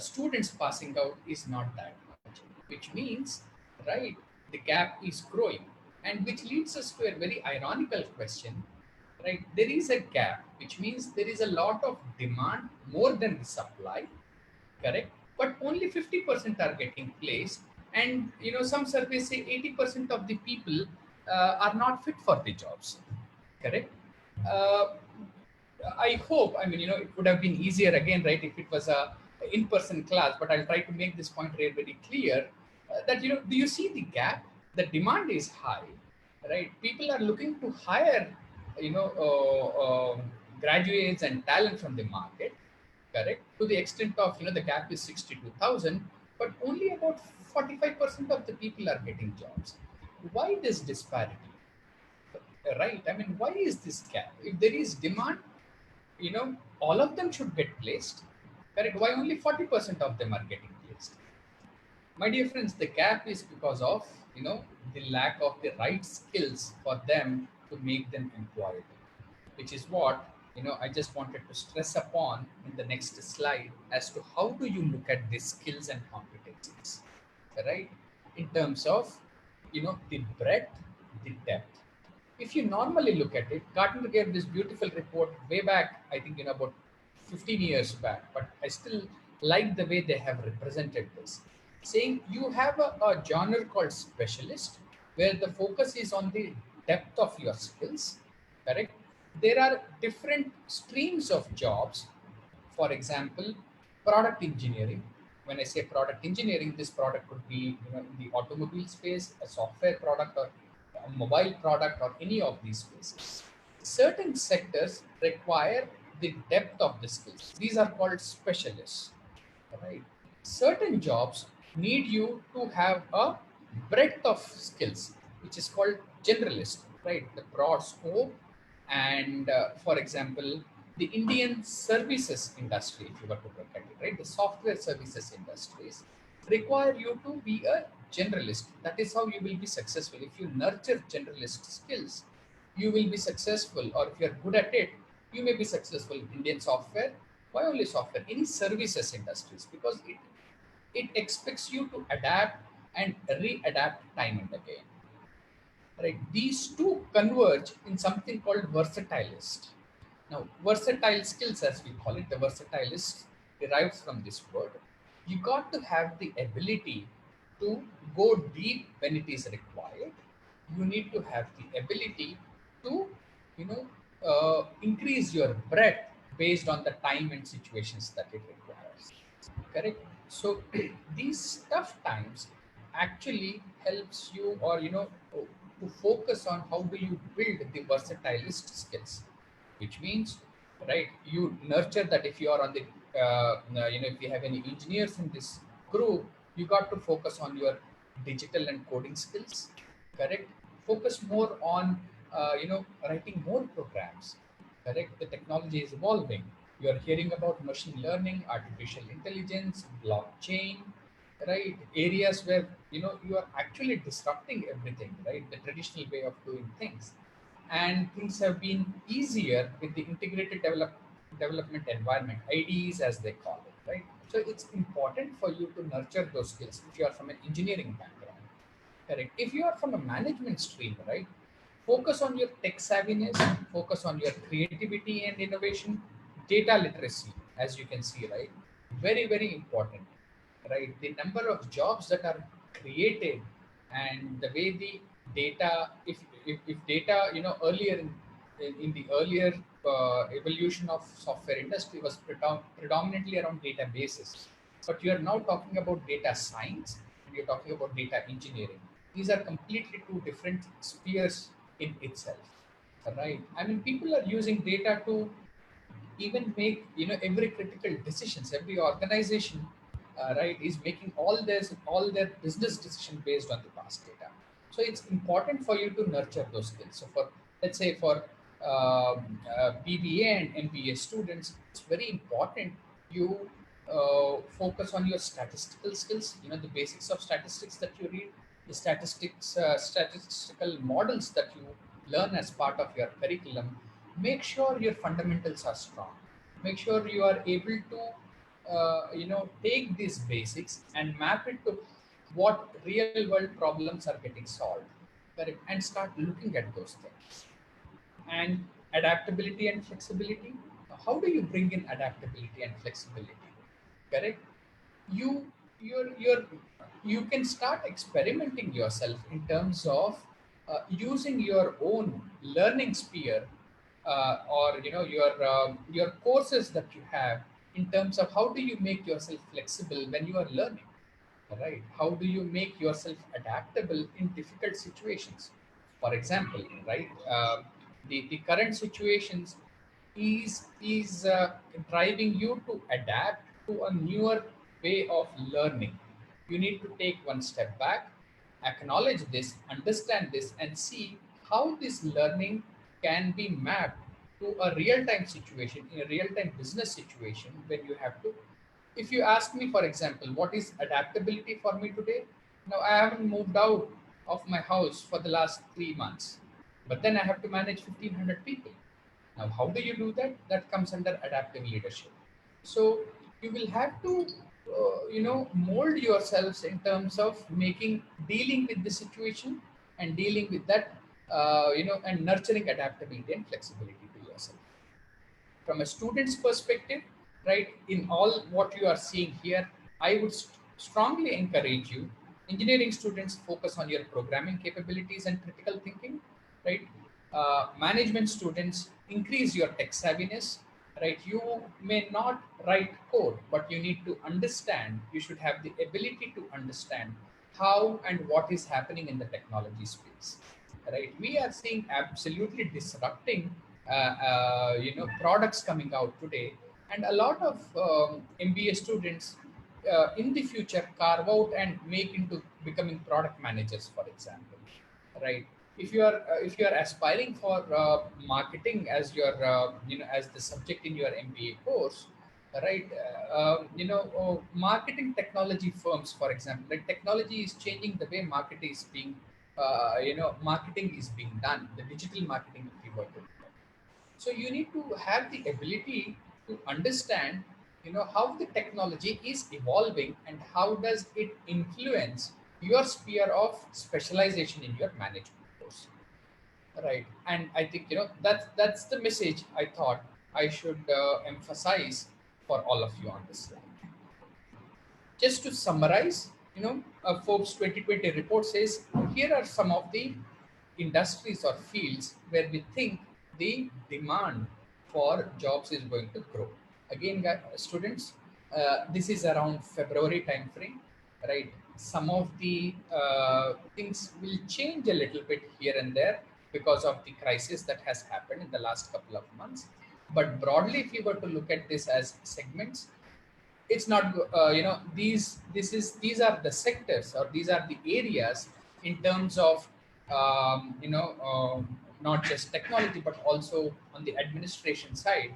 Speaker 2: students passing out is not that much, which means, right, the gap is growing, and which leads us to a very ironical question, right? There is a gap, which means there is a lot of demand more than the supply, correct, but only 50% are getting placed, and some surveys say 80% of the people are not fit for the jobs, correct. uh, I hope, I mean, it would have been easier again, right, if it was a in-person class, but I'll try to make this point very, very clear that, do you see the gap? The demand is high, right? People are looking to hire, you know, graduates and talent from the market, correct? To the extent of, the gap is 62,000, but only about 45% of the people are getting jobs. Why this disparity? Right? I mean, why is this gap? If there is demand, all of them should get placed, correct? Why only 40% of them are getting placed? My dear friends, the gap is because of, the lack of the right skills for them to make them employable, which is what, I just wanted to stress upon in the next slide as to how do you look at these skills and competencies, right? In terms of, the breadth, the depth. If you normally look at it, Gartner gave this beautiful report way back, I think, about 15 years back, but I still like the way they have represented this, saying you have a genre called specialist, where the focus is on the depth of your skills, correct? There are different streams of jobs. For example, product engineering. When I say product engineering, this product could be, in the automobile space, a software product, or a mobile product, or any of these spaces. Certain sectors require the depth of the skills. These are called specialists, right? Certain jobs need you to have a breadth of skills, which is called generalist, right? The broad scope. And for example, the Indian services industry, if you were to look at it, right, the software services industries require you to be a generalist. That is how you will be successful. If you nurture generalist skills, you will be successful, or if you're good at it, you may be successful in Indian software. Why only software? Any services industries, because it expects you to adapt and re-adapt time and again. Right? These two converge in something called versatilist. Now, versatile skills, as we call it, the versatilist derives from this word. You got to have the ability to go deep when it is required. You need to have the ability to, increase your breadth based on the time and situations that it requires. Correct. So these tough times actually helps you, or to focus on how do you build the versatilist skills, which means, right, you nurture that. If you are on the if you have any engineers in this group, you got to focus on your digital and coding skills, correct. Focus more on writing more programs. Correct? The technology is evolving. You are hearing about machine learning, artificial intelligence, blockchain, right? Areas where you are actually disrupting everything, right? The traditional way of doing things, and things have been easier with the integrated development environment, IDEs as they call it, right? So it's important for you to nurture those skills if you are from an engineering background. Correct. If you are from a management stream, right, focus on your tech savviness, focus on your creativity and innovation, data literacy, as you can see, right? Very, very important, right? The number of jobs that are created and the way the data, if data, earlier in the earlier evolution of software industry was predominantly around databases, but you are now talking about data science and you're talking about data engineering. These are completely two different spheres in itself, right? I mean, people are using data to even make every critical decisions. Every organization, right, is making all their business decision based on the past data. So it's important for you to nurture those skills. So for, let's say, for BBA and MBA students, it's very important you focus on your statistical skills, the basics of statistics that you read, the statistical models that you learn as part of your curriculum. Make sure your fundamentals are strong. Make sure you are able to take these basics and map it to what real world problems are getting solved. Correct? And start looking at those things. And adaptability and flexibility. How do you bring in adaptability and flexibility? Correct? You you're, you're you can start experimenting yourself in terms of using your own learning sphere, or your courses that you have, in terms of how do you make yourself flexible when you are learning, right? How do you make yourself adaptable in difficult situations? For example, right, the current situations is driving you to adapt to a newer way of learning. You need to take one step back, acknowledge this, understand this, and see how this learning can be mapped to a real-time situation, in a real-time business situation, when you have to. If you ask me, for example, what is adaptability for me today? Now, I haven't moved out of my house for the last 3 months, but then I have to manage 1,500 people. Now, how do you do that? That comes under adaptive leadership. So you will have to, mold yourselves in terms of dealing with the situation and dealing with that, and nurturing adaptability and flexibility to yourself. From a student's perspective, right, in all what you are seeing here, I would strongly encourage you, engineering students, focus on your programming capabilities and critical thinking, right? Management students, increase your tech savviness, right? You may not write code, but you need to understand, you should have the ability to understand how and what is happening in the technology space, right? We are seeing absolutely disrupting products coming out today, and a lot of MBA students in the future carve out and make into becoming product managers, for example, right? If you are aspiring for marketing as your as the subject in your MBA course, right? Marketing technology firms, for example, like, technology is changing the way marketing is being done, the digital marketing, if you were to look at. So you need to have the ability to understand, how the technology is evolving and how does it influence your sphere of specialization in your management course, right? And I think that's the message I thought I should emphasize for all of you on this slide. Just to summarize, Forbes 2020 report says here are some of the industries or fields where we think the demand for jobs is going to grow. Again, students, this is around February timeframe, right? Some of the things will change a little bit here and there because of the crisis that has happened in the last couple of months. But broadly, if you were to look at this as segments, it's not these are the sectors, or these are the areas in terms of not just technology, but also on the administration side,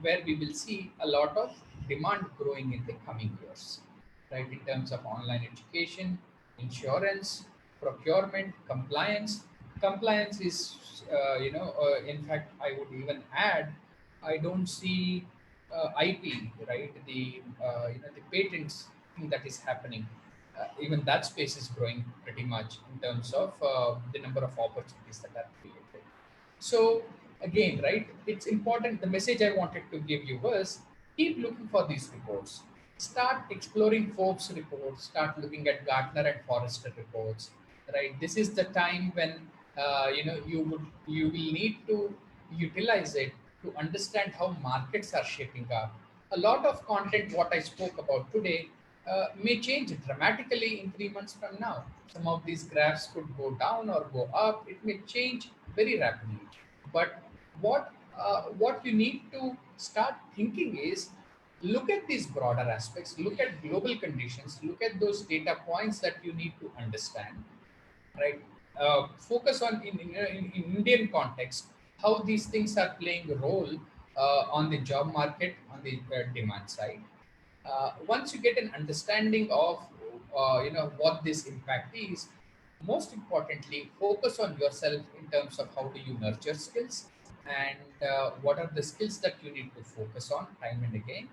Speaker 2: where we will see a lot of demand growing in the coming years, right? In terms of online education, insurance, procurement, compliance. Compliance is, in fact, I would even add, I don't see IP, right? The patents thing that is happening. Even that space is growing pretty much in terms of the number of opportunities that are created. So again, right, it's important. The message I wanted to give you was keep looking for these reports. Start exploring Forbes reports. Start looking at Gartner and Forrester reports. Right. This is the time when you will need to utilize it to understand how markets are shaping up. A lot of content what I spoke about today may change dramatically in 3 months from now. Some of these graphs could go down or go up. It may change very rapidly. But what you need to start thinking is look at these broader aspects, look at global conditions, look at those data points that you need to understand, right? Focus on in Indian context how these things are playing a role on the job market on the demand side. Once you get an understanding of what this impact is, most importantly focus on yourself in terms of how do you nurture skills, and what are the skills that you need to focus on time and again,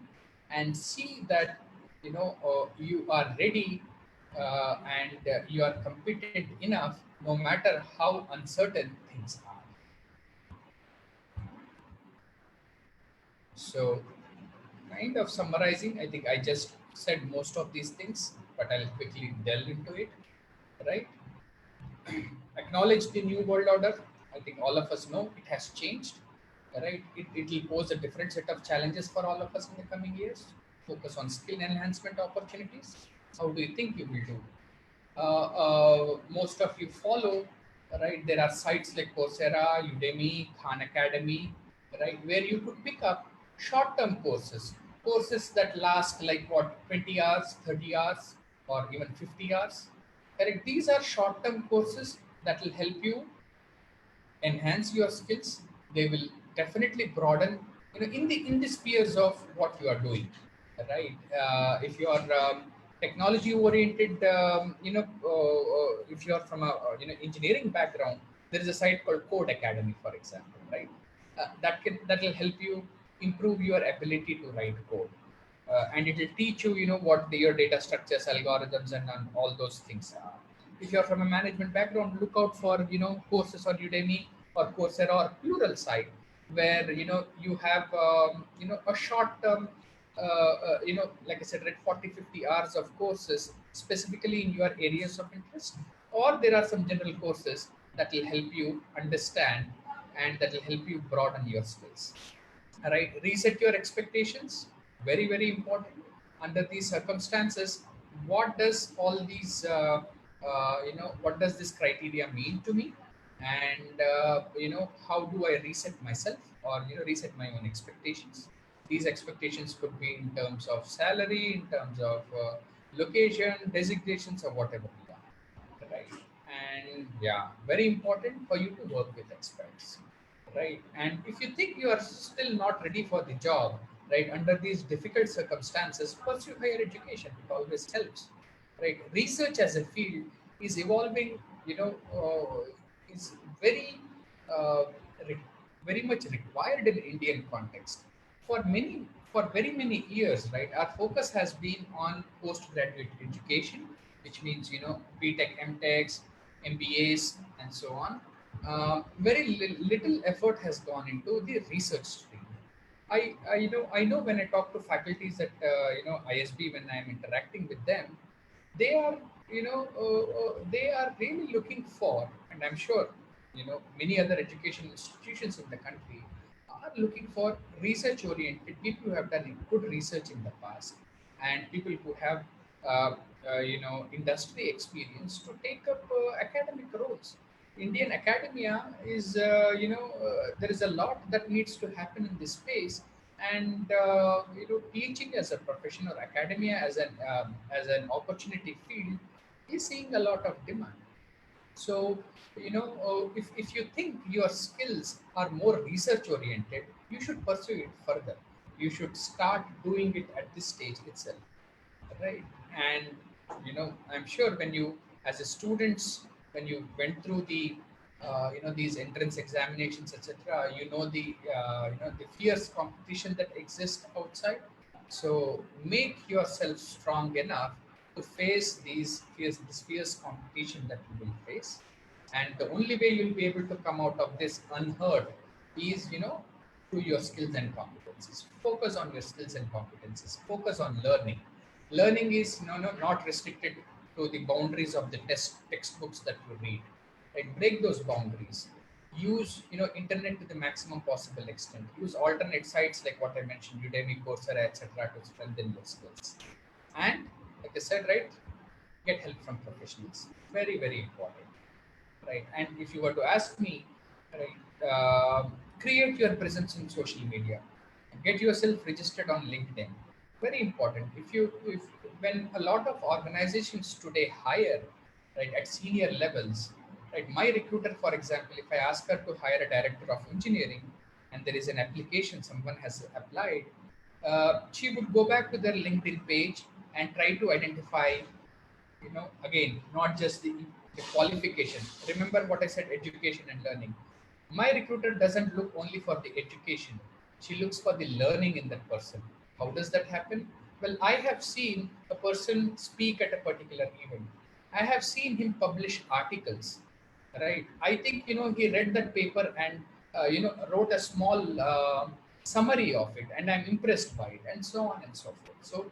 Speaker 2: and see that you are ready, and you are competent enough no matter how uncertain things are. So, kind of summarizing, I think I just said most of these things, but I'll quickly delve into it. Right? Acknowledge the new world order. I think all of us know it has changed. Right? It will pose a different set of challenges for all of us in the coming years. Focus on skill enhancement opportunities. How do you think you will do? Most of you follow, right? There are sites like Coursera, Udemy, Khan Academy, right, where you could pick up short-term courses that last like what 20 hours, 30 hours, or even 50 hours. Correct? These are short-term courses that will help you enhance your skills. They will definitely broaden, in the spheres of what you are doing, right? If you are technology oriented, if you are from a engineering background, there is a site called Code Academy, for example, right? That will help you improve your ability to write code, and it will teach you, what your data structures, algorithms, and all those things are. If you're from a management background, look out for courses on Udemy or Coursera or plural site, where you have a short term, like I said, read 40-50 hours of courses specifically in your areas of interest, or there are some general courses that will help you understand and that will help you broaden your skills. All right, reset your expectations. Very, very important. Under these circumstances, what does all these, what does this criteria mean to me? And, how do I reset myself, or, reset my own expectations? These expectations could be in terms of salary, in terms of location, designations, or whatever you want, right? And yeah, very important for you to work with experts, right? And if you think you are still not ready for the job, right, under these difficult circumstances, pursue higher education. It always helps, right? Research as a field is evolving, is very, uh, re- very much required in Indian context. For many, for very many years, right, our focus has been on postgraduate education, which means, BTech, MTechs, MBAs, and so on. Very little effort has gone into the research stream. I know when I talk to faculties at ISB, when I'm interacting with them, they are they are really looking for, and I'm sure many other education institutions in the country are looking for research oriented people who have done good research in the past, and people who have industry experience to take up academic roles. Indian academia is, there is a lot that needs to happen in this space, and teaching as a profession or academia as an opportunity field is seeing a lot of demand. So, if you think your skills are more research oriented, you should pursue it further. You should start doing it at this stage itself, right? And I'm sure when you, as a students, when you went through the these entrance examinations, etc., the fierce competition that exists outside. So make yourself strong enough to face this fierce competition that you will face. And the only way you'll be able to come out of this unhurt is, through your skills and competencies. Focus on your skills and competencies. Focus on learning. Learning is not restricted to the boundaries of the textbooks that you read. Right? Break those boundaries. Use internet to the maximum possible extent. Use alternate sites like what I mentioned, Udemy, Coursera, etc., to strengthen your skills. And like I said, right, get help from professionals. Very, very important, right? And if you were to ask me, right, create your presence in social media, get yourself registered on LinkedIn. Very important. If when a lot of organizations today hire, right, at senior levels, right, my recruiter, for example, if I ask her to hire a director of engineering, and there is an application someone has applied, she would go back to their LinkedIn page and try to identify, again, not just the qualification. Remember what I said, education and learning. My recruiter doesn't look only for the education, she looks for the learning in that person. How does that happen? Well, I have seen a person speak at a particular event. I have seen him publish articles, right? I think he read that paper and wrote a small summary of it, and I'm impressed by it, and so on and so forth. So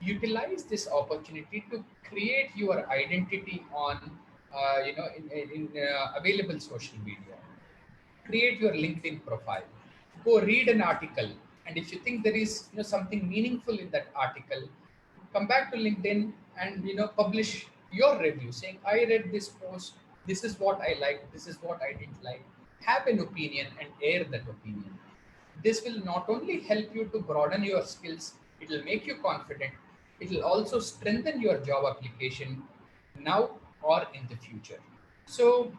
Speaker 2: utilize this opportunity to create your identity on in available social media. Create your LinkedIn profile, go read an article, and if you think there is something meaningful in that article, come back to LinkedIn and publish your review saying, I read this post, this is what I liked, this is what I didn't like. Have an opinion and air that opinion. This will not only help you to broaden your skills, it will make you confident, it will also strengthen your job application now or in the future. So,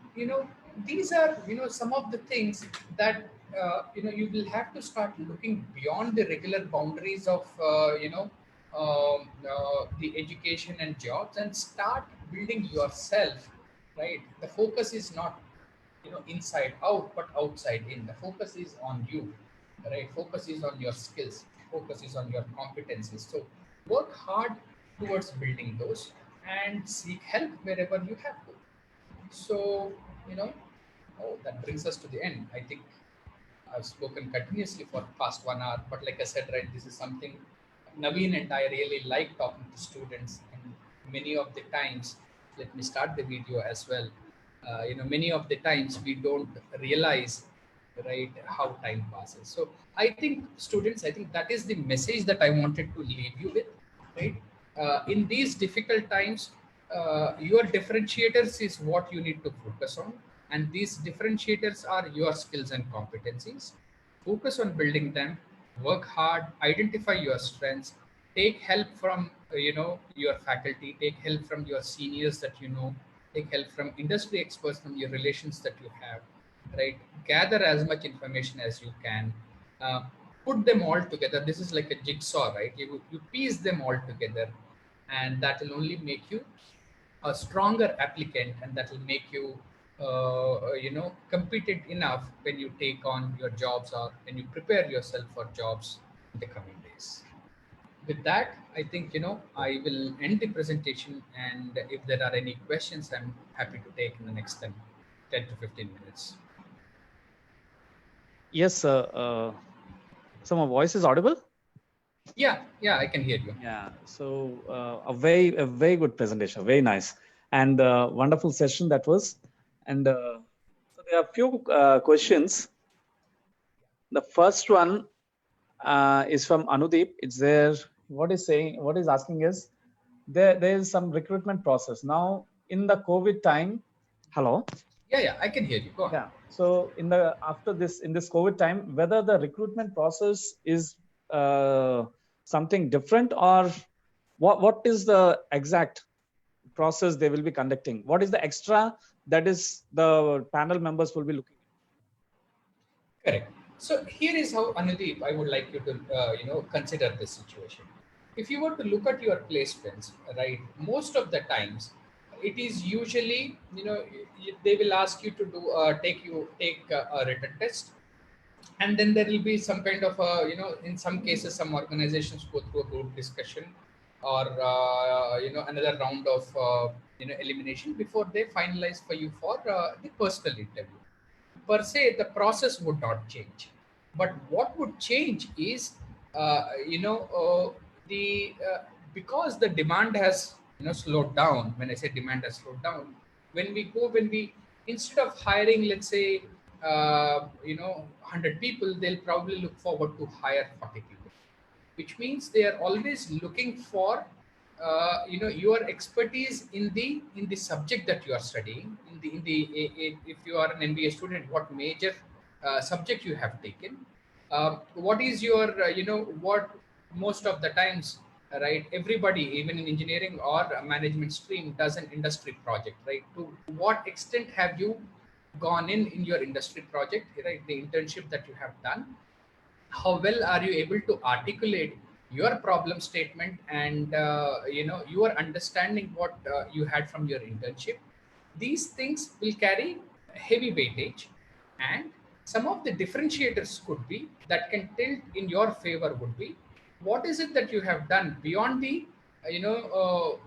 Speaker 2: these are, some of the things that, you will have to start looking beyond the regular boundaries of, the education and jobs, and start building yourself, right? The focus is not inside out but outside in. The focus is on you, right? Focus is on your skills, focus is on your competencies. So work hard towards building those, and seek help wherever you have to. So, you know that brings us to the end. I think I've spoken continuously for the past 1 hour, but like I said, right, this is something Naveen and I really like talking to students. And many of the times, let me start the video as well. Many of the times we don't realize, right, how time passes. So I think students, I think that is the message that I wanted to leave you with, right? In these difficult times, your differentiators is what you need to focus on, and these differentiators are your skills and competencies. Focus on building them, work hard, identify your strengths, take help from your faculty, take help from your seniors that take help from industry experts, from your relations that you have, right? Gather as much information as you can, uh, put them all together. This is like a jigsaw, right? You piece them all together, and that will only make you a stronger applicant, and that will make you competent enough when you take on your jobs, or when you prepare yourself for jobs in the coming days. With that, I think I will end the presentation, and if there are any questions, I'm happy to take in the next 10 to 15 minutes.
Speaker 1: Yes, sir. So my voice is audible?
Speaker 2: Yeah, I can hear you.
Speaker 1: Yeah. So a very good presentation, very nice, and wonderful session that was. And so there are a few questions. The first one is from Anudeep. It's there. What is asking is, there is some recruitment process now in the COVID time. Hello.
Speaker 2: Yeah, I can hear you. Go on.
Speaker 1: Yeah. So in this COVID time, whether the recruitment process is something different, or what is the exact process they will be conducting? What is the extra that is the panel members will be looking at.
Speaker 2: Correct. So here is how, Anudeep, I would like you to consider this situation. If you were to look at your placements, right, most of the times it is usually, they will ask you to do take a written test, and then there will be some kind of in some cases some organizations go through a group discussion, or another round of elimination before they finalize for you for the personal interview. Per se the process would not change, but what would change is the because the demand has slowed down. When I say demand has slowed down, when we instead of hiring, let's say, 100 people, they'll probably look forward to hire 40 people, which means they are always looking for your expertise in the subject that you are studying. If you are an MBA student, what major subject you have taken, what is your what most of the times, right, everybody even in engineering or a management stream does an industry project, right? To what extent have you gone in your industry project, right, the internship that you have done? How well are you able to articulate your problem statement, and you are understanding what you had from your internship? These things will carry heavy weightage, and some of the differentiators could be that can tilt in your favor would be, what is it that you have done beyond the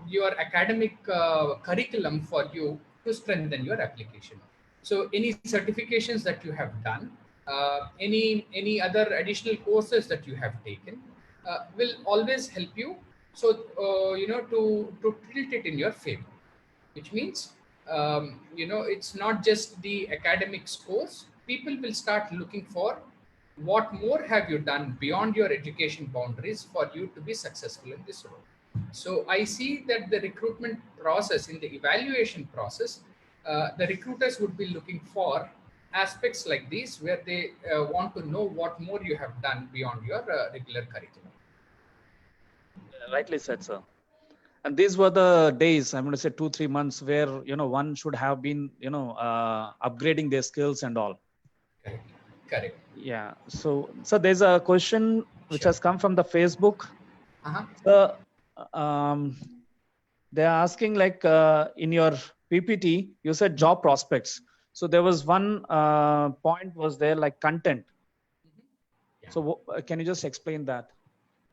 Speaker 2: your academic curriculum for you to strengthen your application. So any certifications that you have done, any other additional courses that you have taken, will always help you. So to tilt it in your favor, which means it's not just the academic scores. People will start looking for what more have you done beyond your education boundaries for you to be successful in this role. So I see that the recruitment process, in the evaluation process, the recruiters would be looking for aspects like these, where they want to know what more you have done beyond your regular curriculum.
Speaker 1: Rightly said, sir. And these were the days, I'm going to say 2-3 months, where one should have been upgrading their skills and all.
Speaker 2: Correct.
Speaker 1: Yeah. So there's a question which
Speaker 2: Sure.
Speaker 1: has come from the Facebook.
Speaker 2: Uh-huh.
Speaker 1: So they're asking, like, in your PPT you said job prospects. So there was one point was there, like content.
Speaker 2: Yeah.
Speaker 1: So can you just explain that?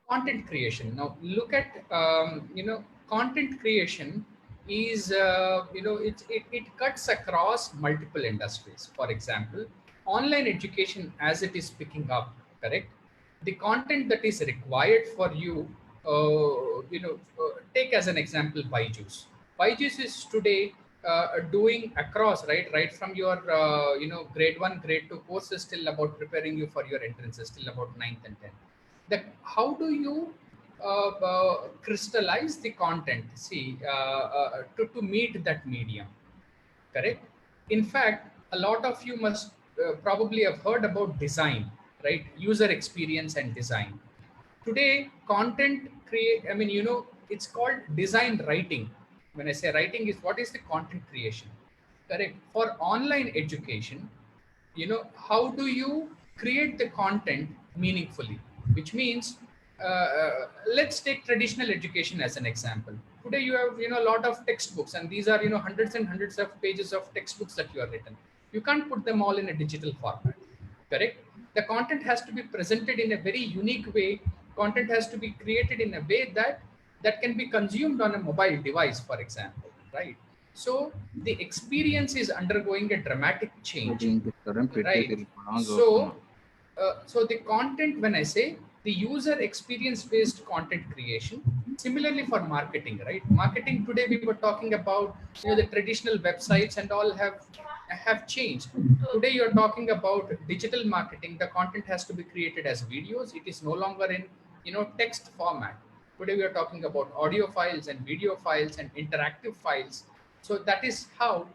Speaker 2: Content creation. Now look at content creation is it cuts across multiple industries. For example, online education, as it is picking up, correct, the content that is required for you, take as an example Byju's is today doing across, right from your grade 1 grade 2 courses till about preparing you for your entrances till about 9th and 10th. That how do you crystallize the content, see, to meet that medium, correct? In fact, a lot of you must probably have heard about design, right? User experience and design. Today content create, I mean, it's called design writing. When I say writing, is what is the content creation, correct? For online education, how do you create the content meaningfully? Which means, let's take traditional education as an example. Today you have a lot of textbooks, and these are hundreds and hundreds of pages of textbooks that you have written. You can't put them all in a digital format, correct? The content has to be presented in a very unique way. Content has to be created in a way that can be consumed on a mobile device, for example, right? So the experience is undergoing a dramatic change, right? So the content, when I say the user experience based content creation, similarly for marketing, right? Marketing today, we were talking about, the traditional websites and all have changed. Today you're talking about digital marketing. The content has to be created as videos. It is no longer in text format. Today we are talking about audio files and video files and interactive files. So that is how,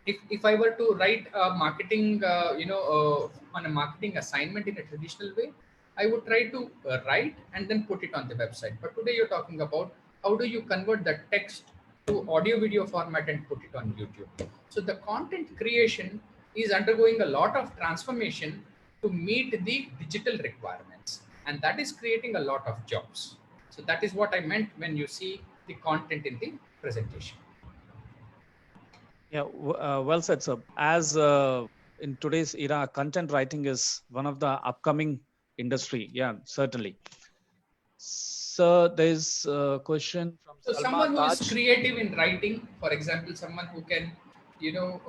Speaker 2: if I were to write a marketing, on a marketing assignment in a traditional way, I would try to write and then put it on the website. But today you're talking about how do you convert the text to audio video format and put it on YouTube. So the content creation is undergoing a lot of transformation to meet the digital requirements, and that is creating a lot of jobs. So that is what I meant when you see the content in the presentation.
Speaker 1: Yeah, well said, sir. As in today's era, content writing is one of the upcoming industry. Yeah, certainly. So there's a question from
Speaker 2: So
Speaker 1: Salma
Speaker 2: someone who is
Speaker 1: Taj.
Speaker 2: creative in writing, for example, someone who can, you know,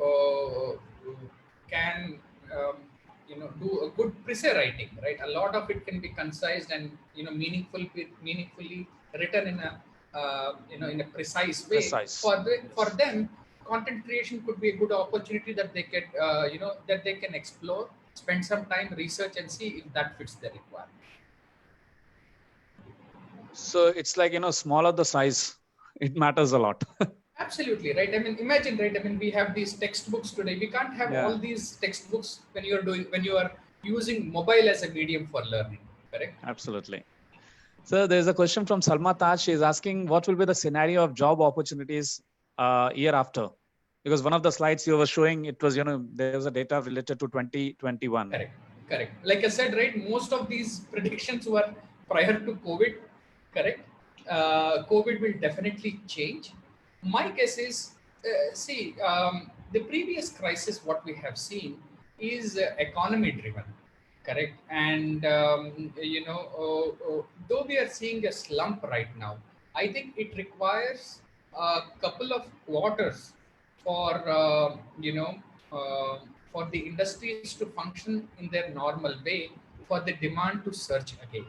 Speaker 2: can do a good precis writing, right? A lot of it can be concise and meaningfully written in a in a precise way.
Speaker 1: Precise.
Speaker 2: For
Speaker 1: Yes.
Speaker 2: them, content creation could be a good opportunity that they can that they can explore, spend some time, research, and see if that fits their requirement.
Speaker 1: So it's like, smaller the size, it matters a lot.
Speaker 2: Absolutely right. I mean, imagine, right? I mean, we have these textbooks today. We can't have all
Speaker 1: Yeah,
Speaker 2: these textbooks when you are using mobile as a medium for learning. Correct?
Speaker 1: absolutely. So there's a question from Salma Taj. She's asking what will be the scenario of job opportunities year after? Because one of the slides you were showing, it was, there was a data related to 2021.
Speaker 2: Correct. Correct. Like I said, right? Most of these predictions were prior to COVID. Correct. COVID will definitely change. My guess is, the previous crisis, what we have seen is economy driven. Correct. And though we are seeing a slump right now, I think it requires a couple of quarters for uh, for the industries to function in their normal way, for the demand to surge again.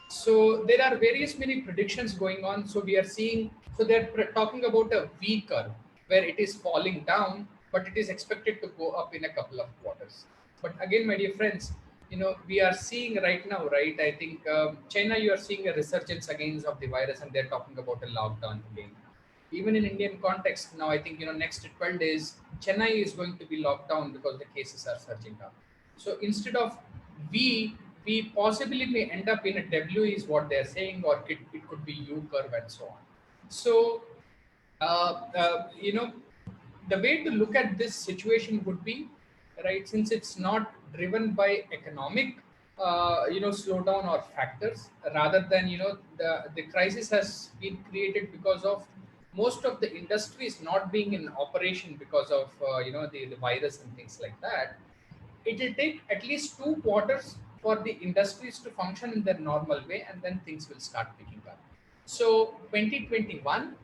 Speaker 2: So there are various many predictions going on. So we are seeing, so they're talking about a V curve where it is falling down, but it is expected to go up in a couple of quarters. But again, my dear friends, we are seeing right now, right? I think China, you are seeing a resurgence again of the virus, and they're talking about a lockdown again. Even in Indian context, now I think next 12 days, Chennai is going to be locked down because the cases are surging up. So instead of V, we possibly may end up in a W is what they're saying, or it could be U curve and so on. So uh, uh, you know the way to look at this situation would be, right, since it's not driven by economic slowdown or factors, rather than the crisis has been created because of most of the industries not being in operation because of the virus and things like that. It will take at least 2 quarters for the industries to function in their normal way, and then things will start picking up. So 2021,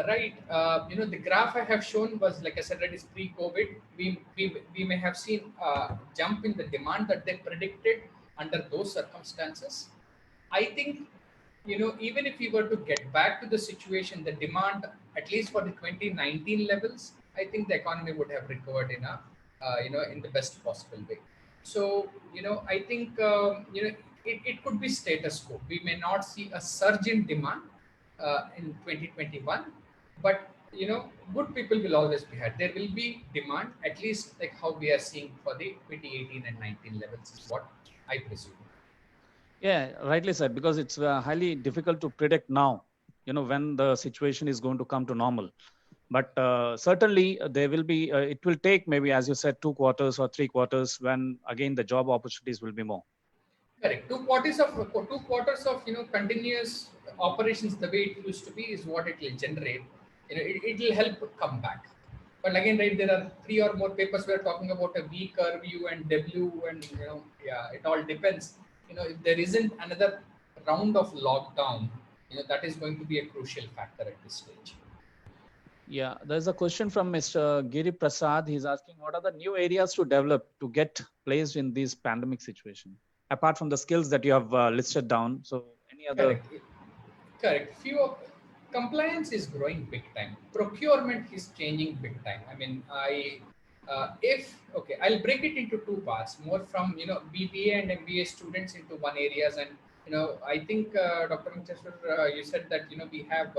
Speaker 2: right? The graph I have shown was, like I said, that is pre-COVID. We may have seen a jump in the demand that they predicted under those circumstances. I think, even if we were to get back to the situation, the demand, at least for the 2019 levels, I think the economy would have recovered in a, in the best possible way. So, I think, it could be status quo. We may not see a surge in demand in 2021, but, good people will always be had. There will be demand, at least like how we are seeing for the 2018 and 19 levels is what I presume.
Speaker 1: Yeah, rightly said, because it's highly difficult to predict now, when the situation is going to come to normal. But certainly there will be, it will take maybe, as you said, 2 quarters or 3 quarters when again the job opportunities will be more.
Speaker 2: Correct. 2 quarters of continuous operations the way it used to be is what it will generate. It will help come back. But again, right, there are three or more papers we're talking about a V curve, U and W, and yeah, it all depends. If there isn't another round of lockdown, that is going to be a crucial factor at this stage.
Speaker 1: Yeah, there's a question from Mr. Giri Prasad. He's asking, what are the new areas to develop to get placed in this pandemic situation, apart from the skills that you have listed down? So any other?
Speaker 2: Correct. Correct. Compliance is growing big time. Procurement is changing big time. I mean, if okay, I'll break it into two parts. More from BBA and MBA students into one areas, and I think Dr. Manchester, you said that we have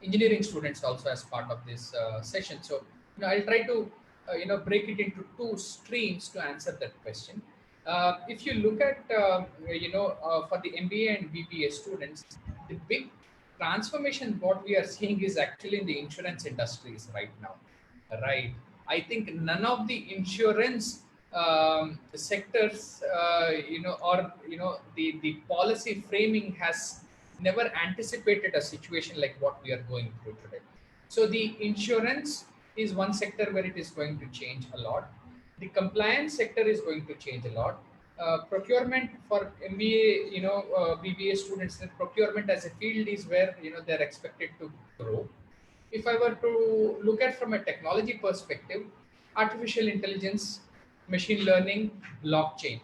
Speaker 2: engineering students also as part of this session. So I'll try to break it into two streams to answer that question. If you look at for the MBA and BBA students, the big transformation what we are seeing is actually in the insurance industries right now, right? I think none of the insurance sectors, or the policy framing has never anticipated a situation like what we are going through today. So the insurance is one sector where it is going to change a lot. The compliance sector is going to change a lot. Procurement for MBA, BBA students, the procurement as a field is where they're expected to grow. If I were to look at from a technology perspective, artificial intelligence, machine learning, blockchain.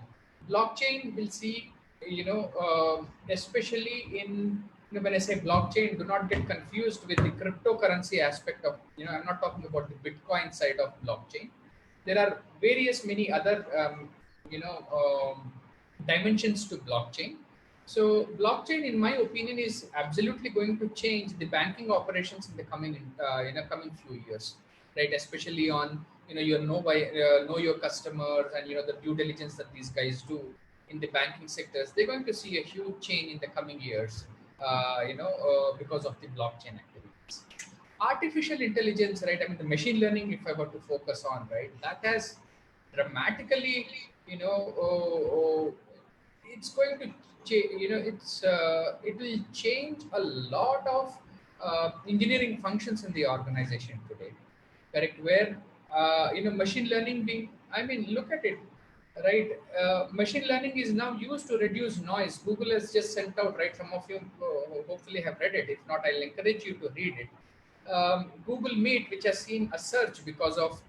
Speaker 2: Blockchain will see, especially in, when I say blockchain, do not get confused with the cryptocurrency aspect of, I'm not talking about the Bitcoin side of blockchain. There are various many other, you know, dimensions to blockchain. So blockchain, in my opinion, is absolutely going to change the banking operations in the coming few years, right? Especially on your know your customers, and the due diligence that these guys do in the banking sectors. They're going to see a huge change in the coming years, because of the blockchain activities. Artificial intelligence, right? I mean, the machine learning, if I were to focus on, right, that has dramatically, it's going to it will change a lot of engineering functions in the organization today, correct? Where machine learning being, I mean, look at it, right? Machine learning is now used to reduce noise. Google has just sent out, right? Some of you hopefully have read it. If not, I'll encourage you to read it. Google Meet, which has seen a surge because of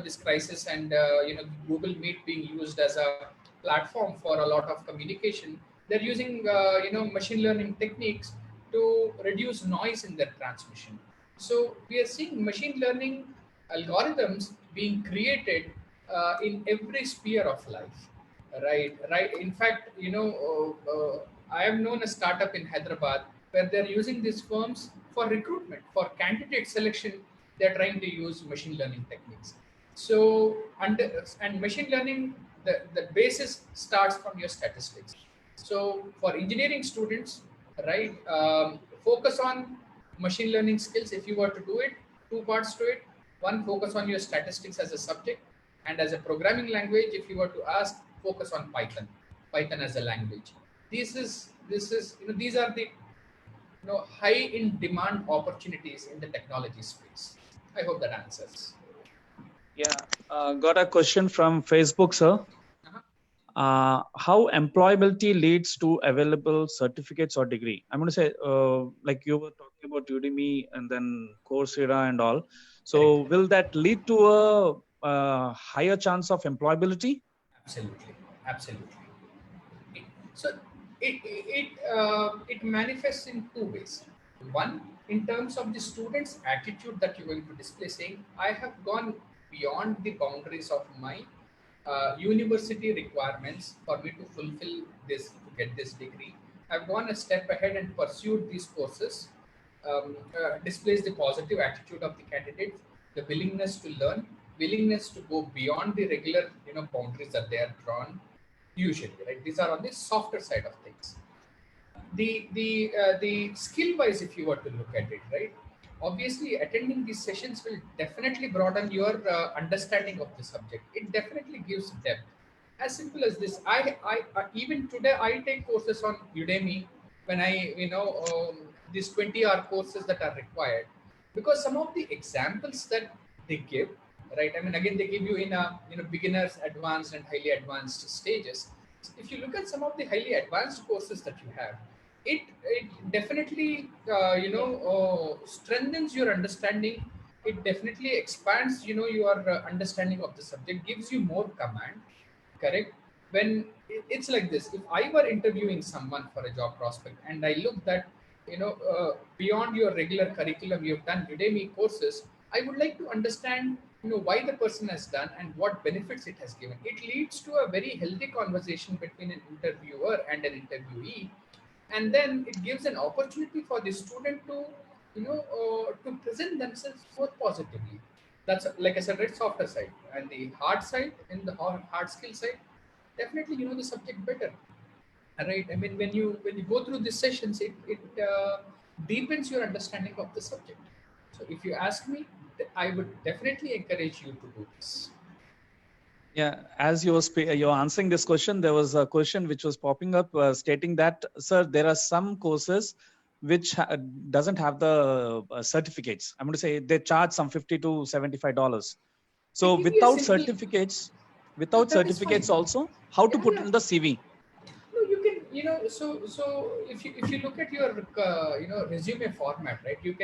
Speaker 2: this crisis, and Google Meet being used as a platform for a lot of communication. They're using machine learning techniques to reduce noise in their transmission. So we are seeing machine learning algorithms being created in every sphere of life, right. In fact, I have known a startup in Hyderabad where they're using these firms for recruitment, for candidate selection. They're trying to use machine learning techniques. So and machine learning, the basis starts from your statistics. So for engineering students, right, focus on machine learning skills. If you were to do it, two parts to it. One, focus on your statistics as a subject, and as a programming language, if you were to ask, focus on Python as a language. These are the high in demand opportunities in the technology space. I hope that answers.
Speaker 1: Yeah, got a question from Facebook, sir. How employability leads to available certificates or degree? I'm going to say, like you were talking about Udemy and then Coursera and all. So
Speaker 2: Correct.
Speaker 1: will that lead to a higher chance of employability?
Speaker 2: Absolutely. So it manifests in two ways. One, in terms of the student's attitude that you're going to display, saying, I have gone beyond the boundaries of my university requirements for me to fulfill this, to get this degree. I've gone a step ahead and pursued these courses. Displays the positive attitude of the candidate, the willingness to learn, willingness to go beyond the regular boundaries that they are drawn usually, right? These are on the softer side of things. The skill wise, if you were to look at it, right, obviously attending these sessions will definitely broaden your understanding of the subject. It definitely gives depth. As simple as this, I even today I take courses on Udemy, when I these 20-hour courses that are required, because some of the examples that they give, right, I mean, again, they give you in a beginners, advanced, and highly advanced stages. If you look at some of the highly advanced courses that you have, it definitely strengthens your understanding. It definitely expands your understanding of the subject, gives you more command, correct? When it's like this, if I were interviewing someone for a job prospect and I look that beyond your regular curriculum, you've done Udemy courses, I would like to understand why the person has done and what benefits it has given. It leads to a very healthy conversation between an interviewer and an interviewee, and then it gives an opportunity for the student to to present themselves more positively. That's, like I said, right, softer side. And the hard side, in the hard skill side, definitely the subject better, right? I mean, when you go through these sessions, it deepens your understanding of the subject. So if you ask me, I would definitely encourage you to do this.
Speaker 1: Yeah, as you're answering this question, there was a question which was popping up stating that, sir, there are some courses which doesn't have the certificates. I'm going to say they charge some $50 to $75.
Speaker 2: They
Speaker 1: So
Speaker 2: give you a simple.
Speaker 1: without
Speaker 2: That is fine.
Speaker 1: certificates also, how to
Speaker 2: Yeah,
Speaker 1: put
Speaker 2: yeah.
Speaker 1: in the CV?
Speaker 2: No, you can, so if you look at your resume format, right? You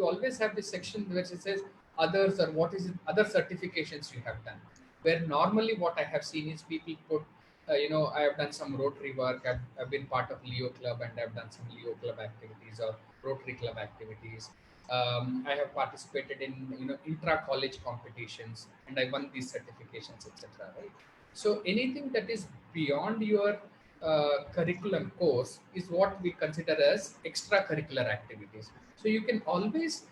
Speaker 2: always have this section which it says others, or what is it, other certifications you have done. Where normally what I have seen is people put, I have done some Rotary work. I've been part of Leo Club, and I've done some Leo Club activities or Rotary Club activities. I have participated in intra college competitions, and I won these certifications, etc. Right? So anything that is beyond your curriculum course is what we consider as extracurricular activities. So you can always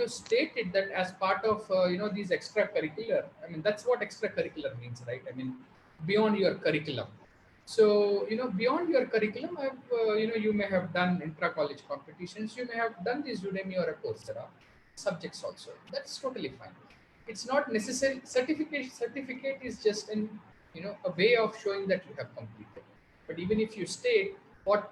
Speaker 2: state it that as part of these extracurricular. I mean, that's what extracurricular means, right? I mean, beyond your curriculum. So beyond your curriculum, you may have done intra-college competitions, you may have done this Udemy or a Coursera subjects also. That's totally fine. It's not necessary. Certificate is just a way of showing that you have completed. But even if you state what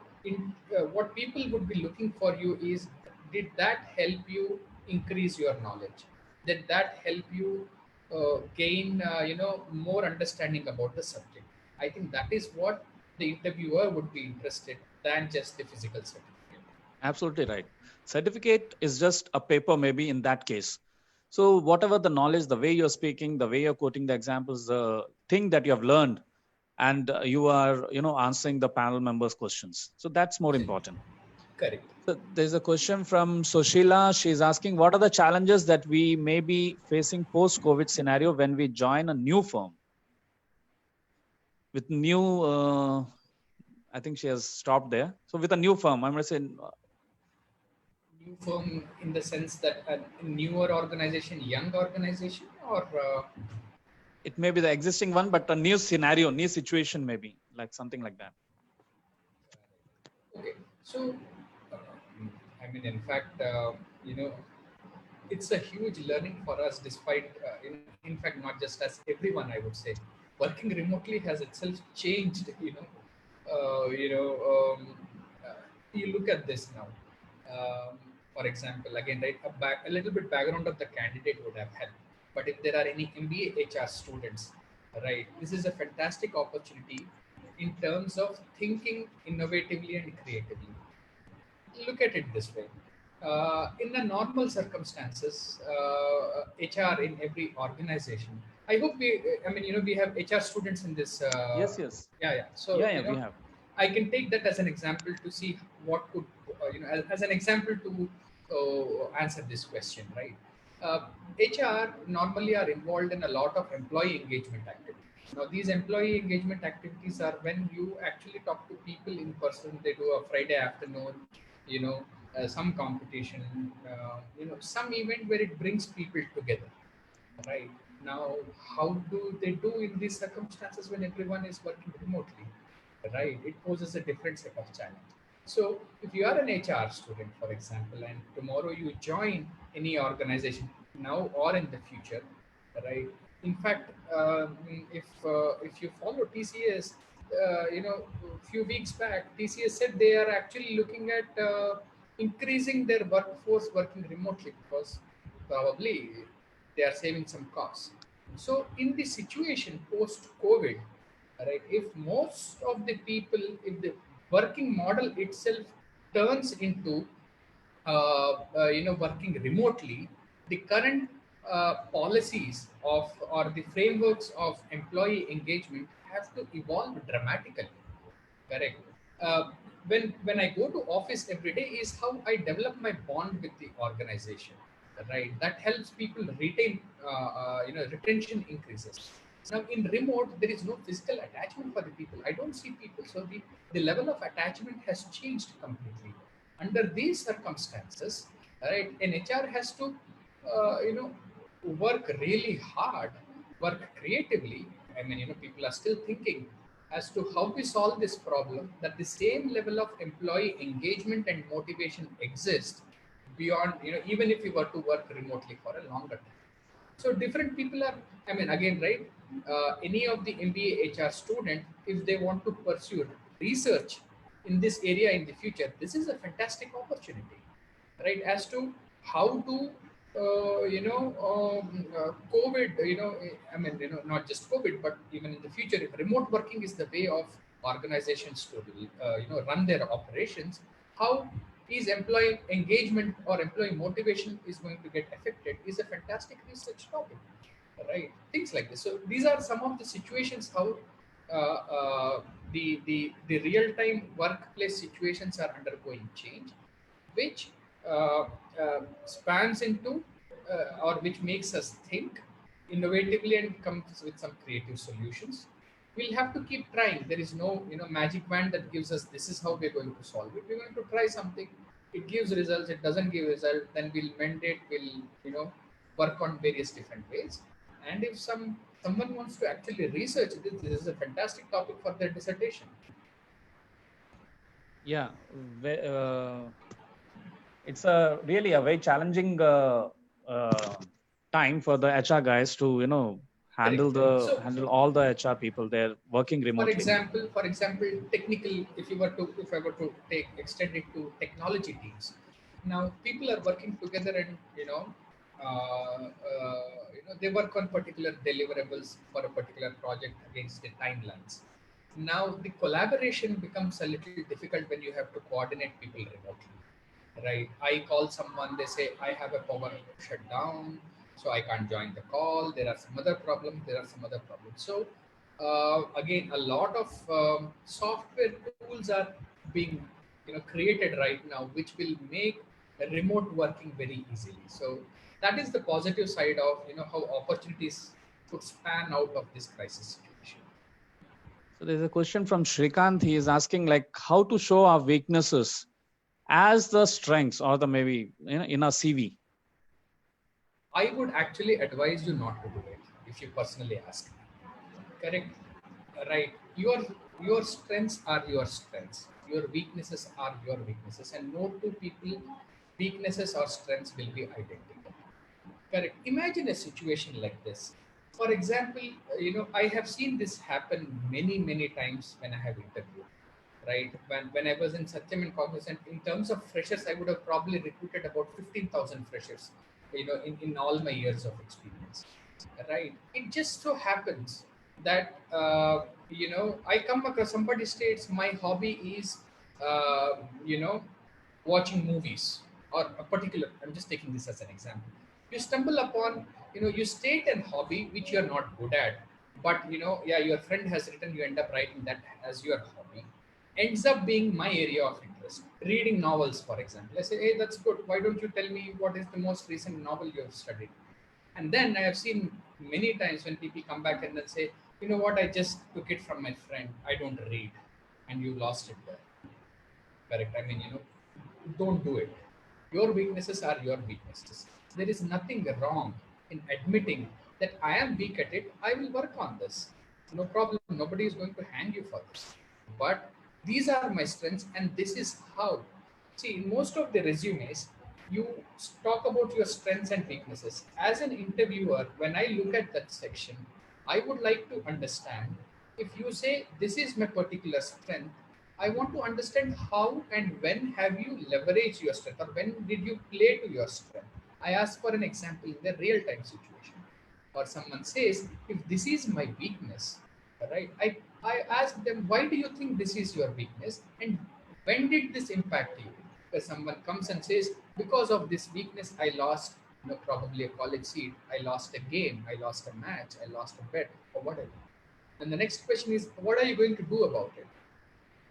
Speaker 2: people would be looking for you is, did that help you increase your knowledge? Did that help you gain more understanding about the subject? I think that is what the interviewer would be interested than just the physical certificate.
Speaker 1: Absolutely right. Certificate is just a paper, maybe in that case. So whatever the knowledge, the way you're speaking, the way you're quoting the examples, the thing that you have learned, and you are, answering the panel members' questions. So that's more important.
Speaker 2: Correct.
Speaker 1: So there's a question from Soshila. She's asking, what are the challenges that we may be facing post-COVID scenario when we join a new firm? With new, I think she has stopped there. So with a new firm, I'm going to say,
Speaker 2: New firm in the sense that a newer organization, young organization, or
Speaker 1: it may be the existing one, but a new scenario, new situation, maybe like something like that.
Speaker 2: okay. So, uh, I mean, in fact, it's a huge learning for us, despite, in fact, not just as everyone, I would say. Working remotely has itself changed, uh, you look at this now. For example, again, right, a little bit background of the candidate would have helped. But if there are any MBA HR students, right, this is a fantastic opportunity in terms of thinking innovatively and creatively. Look at it this way. In the normal circumstances, HR in every organization. I hope we have HR students in this.
Speaker 1: Yes, yes.
Speaker 2: Yeah, yeah. So,
Speaker 1: Yeah, we have.
Speaker 2: I can take that as an example to see what could, as an example to answer this question, right? Uh, HR normally are involved in a lot of employee engagement activities. Now, these employee engagement activities are when you actually talk to people in person. They do a Friday afternoon, some competition, some event where it brings people together. Right. Now, how do they do in these circumstances when everyone is working remotely? Right. It poses a different set of challenge. So, if you are an HR student, for example, and tomorrow you join any organization now or in the future, right? In fact, if you follow TCS, a few weeks back, TCS said they are actually looking at increasing their workforce working remotely because probably they are saving some costs. So, in the situation post COVID, right, if most of the people, if the working model itself turns into working remotely, the current policies of or the frameworks of employee engagement have to evolve dramatically. Correct. Uh, when I go to office every day is how I develop my bond with the organization. Right. That helps people retain. Retention increases. Now in remote there is no physical attachment for the people. I don't see people, so the level of attachment has changed completely. Under these circumstances, right, an HR has to, work really hard, work creatively. I mean, people are still thinking. as to how we solve this problem, that the same level of employee engagement and motivation exists beyond, even if you were to work remotely for a longer time. So different people are, I mean, again, right? Any of the MBA HR student, if they want to pursue research in this area in the future, this is a fantastic opportunity, right? As to how to, COVID, I mean, not just COVID, but even in the future, if remote working is the way of organizations to, run their operations, how is employee engagement or employee motivation is going to get affected is a fantastic research topic, right? Things like this. So these are some of the situations how the real time workplace situations are undergoing change, which spans into or which makes us think innovatively and comes with some creative solutions. We'll have to keep trying. There is no magic wand that gives us this is how we're going to solve it. We're going to try something. It gives results. It doesn't give result. Then we'll mend it. We'll work on various different ways. And if someone wants to actually research this is a fantastic topic for their dissertation.
Speaker 1: Yeah, it's a really a very challenging time for the HR guys to
Speaker 2: Correct.
Speaker 1: handle all the HR people. They're working remotely.
Speaker 2: For example, technical. If I were to take extend it to technology teams, now people are working together and they work on particular deliverables for a particular project against the timelines. Now the collaboration becomes a little difficult when you have to coordinate people remotely, right? I call someone, they say I have a power shutdown, so I can't join the call. There are some other problems. So again, a lot of software tools are being created right now, which will make remote working very easily. So that is the positive side of how opportunities could span out of this crisis situation.
Speaker 1: So there's a question from Shrikant. He is asking like how to show our weaknesses as the strengths or the maybe in our CV.
Speaker 2: I would actually advise you not to do it if you personally ask me. Correct, right? Your strengths are your strengths. Your weaknesses are your weaknesses, and no two people weaknesses or strengths will be identical. Correct. Imagine a situation like this. For example, I have seen this happen many times when I have interviewed. Right. When I was in Satyam and Cognizant, in terms of freshers, I would have probably recruited about 15,000 freshers. In all my years of experience. Right. It just so happens that I come across somebody states my hobby is uh, you know watching movies or a particular. I'm just taking this as an example. You stumble upon you state an hobby which you're not good at, but yeah, your friend has written, you end up writing that as your hobby, ends up being my area of interest. Reading novels, for example. I say, hey, that's good. Why don't you tell me what is the most recent novel you have studied? And then I have seen many times when people come back and then say, you know what, I just took it from my friend. I don't read. And you lost it there. Correct. I mean, don't do it. Your weaknesses are your weaknesses. There is nothing wrong in admitting that I am weak at it. I will work on this. No problem. Nobody is going to hang you for this. But these are my strengths, and this is how. See, in most of the resumes, you talk about your strengths and weaknesses. As an interviewer, when I look at that section, I would like to understand if you say this is my particular strength, I want to understand how and when have you leveraged your strength or when did you play to your strength. I ask for an example in the real time situation. Or someone says, if this is my weakness, right? I ask them, why do you think this is your weakness? And when did this impact you? Because someone comes and says, because of this weakness, I lost probably a college seat, I lost a game, I lost a match, I lost a bet, or whatever. And the next question is, what are you going to do about it?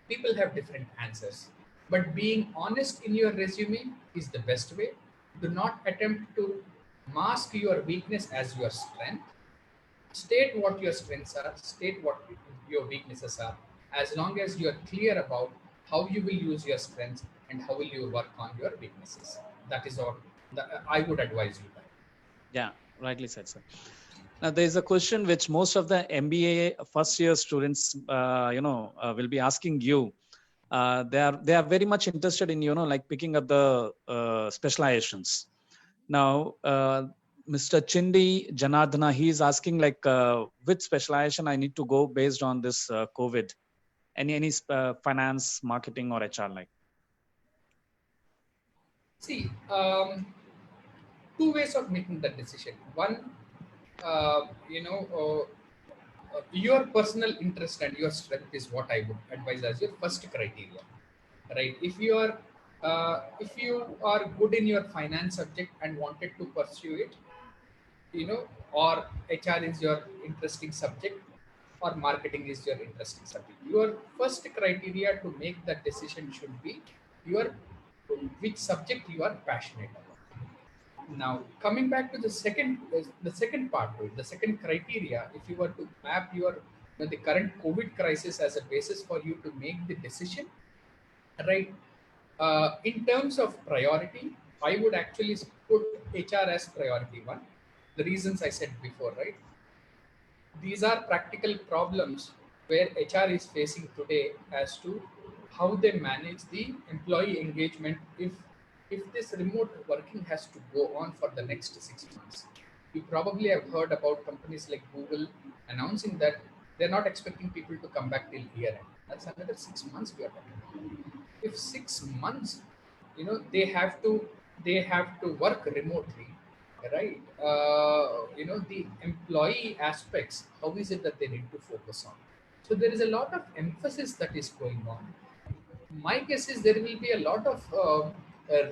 Speaker 2: People have different answers, but being honest in your resume is the best way. Do not attempt to mask your weakness as your strength. State what your strengths are, state what your weaknesses are, as long as you are clear about how you will use your strengths and how will you work on your weaknesses. That is all I would advise you.
Speaker 1: Yeah, rightly said, sir. Now, there is a question which most of the MBA first year students, will be asking you. They are very much interested in like picking up the specializations. Now, Mr. Chindi Janardana, he is asking like which specialization I need to go based on this COVID. Any finance, marketing, or HR like.
Speaker 2: See, two ways of making that decision. One, uh, you know, your personal interest and your strength is what I would advise as your first criteria, right? If you are good in your finance subject and wanted to pursue it, or HR is your interesting subject, or marketing is your interesting subject. Your first criteria to make that decision should be your which subject you are passionate about. Now, coming back to the second part to it, the second criteria, if you were to map the current COVID crisis as a basis for you to make the decision, right? In terms of priority, I would actually put HR as priority one. The reasons I said before, right? These are practical problems where HR is facing today as to how they manage the employee engagement if this remote working has to go on for the next 6 months. You probably have heard about companies like Google announcing that they're not expecting people to come back till year end. That's another 6 months we are talking about. If 6 months, they have to work remotely, right? The employee aspects, how is it that they need to focus on? So there is a lot of emphasis that is going on. My guess is there will be a lot of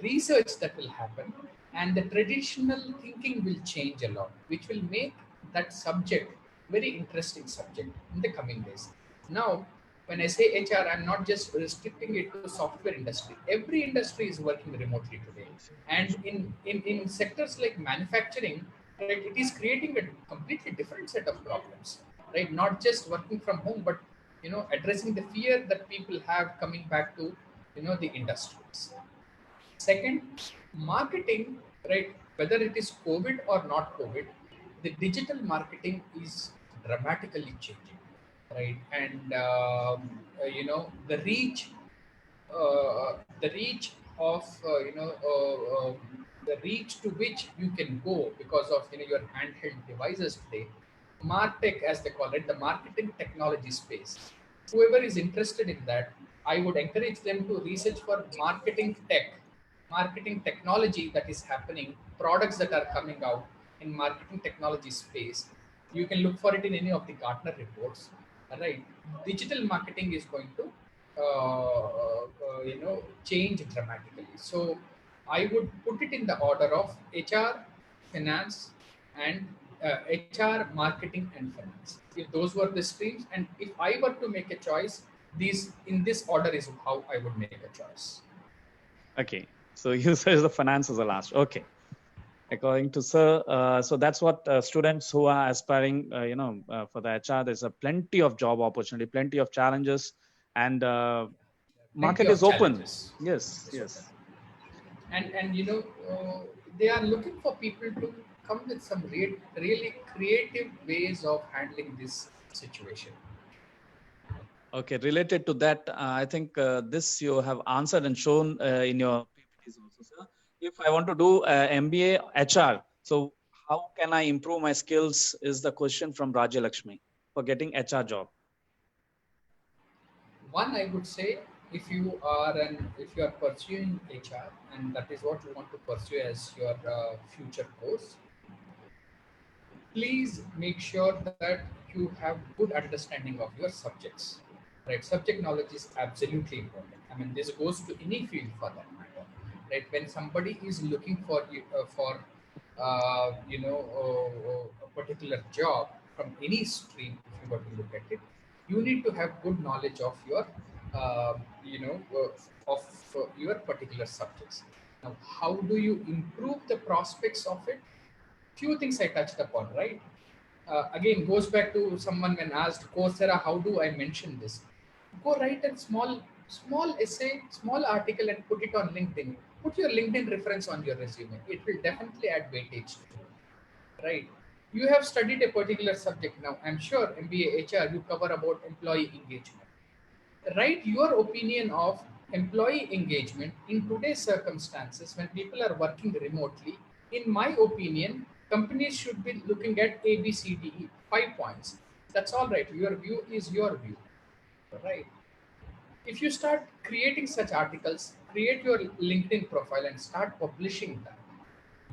Speaker 2: research that will happen, and the traditional thinking will change a lot, which will make that subject very interesting subject in the coming days. Now, when I say HR, I'm not just restricting it to software industry. Every industry is working remotely today, and in sectors like manufacturing, right, it is creating a completely different set of problems, right? Not just working from home, but addressing the fear that people have coming back to the industries. Second, marketing, right? Whether it is COVID or not COVID, the digital marketing is dramatically changing, right? And the reach of the reach to which you can go because of your handheld devices today. Martech, as they call it, the marketing technology space. Whoever is interested in that, I would encourage them to research for marketing technology that is happening, products that are coming out in marketing technology space. You can look for it in any of the Gartner reports. Right, digital marketing is going to change dramatically. So I would put it in the order of HR, finance, and HR, marketing, and finance. If those were the streams, and if I were to make a choice, these in this order is how I would make a choice.
Speaker 1: Okay, so you said the finance is the last. Okay, according to sir, so that's what students who are aspiring, for the HR, there's a plenty of job opportunity, plenty of challenges, and
Speaker 2: Plenty
Speaker 1: market
Speaker 2: of
Speaker 1: is open.
Speaker 2: challenges.
Speaker 1: Yes,
Speaker 2: It's
Speaker 1: yes.
Speaker 2: open. And they are looking for people to come with some really creative ways of handling this situation.
Speaker 1: Okay, related to that, I think this you have answered and shown in your PPTs also, sir. If I want to do MBA HR, so how can I improve my skills is the question from Raja Lakshmi for getting HR job.
Speaker 2: One, I would say, if you are pursuing HR and that is what you want to pursue as your future course, please make sure that you have good understanding of your subjects. Right, subject knowledge is absolutely important. I mean, this goes to any field for that matter. Right, when somebody is looking for you for a particular job from any stream, if you were to look at it, you need to have good knowledge of your uh, you know of your particular subjects. Now, how do you improve the prospects of it? Few things I touched upon, right? Again, goes back to someone when asked Coursera, how do I mention this? Go write a small essay, small article, and put it on LinkedIn. Put your LinkedIn reference on your resume. It will definitely add weightage to it, right? You have studied a particular subject. Now, I'm sure MBA HR, you cover about employee engagement. Write your opinion of employee engagement in today's circumstances when people are working remotely. In my opinion, companies should be looking at A, B, C, D, E, 5 points. That's all right. Your view is your view, right? If you start creating such articles, create your LinkedIn profile and start publishing that,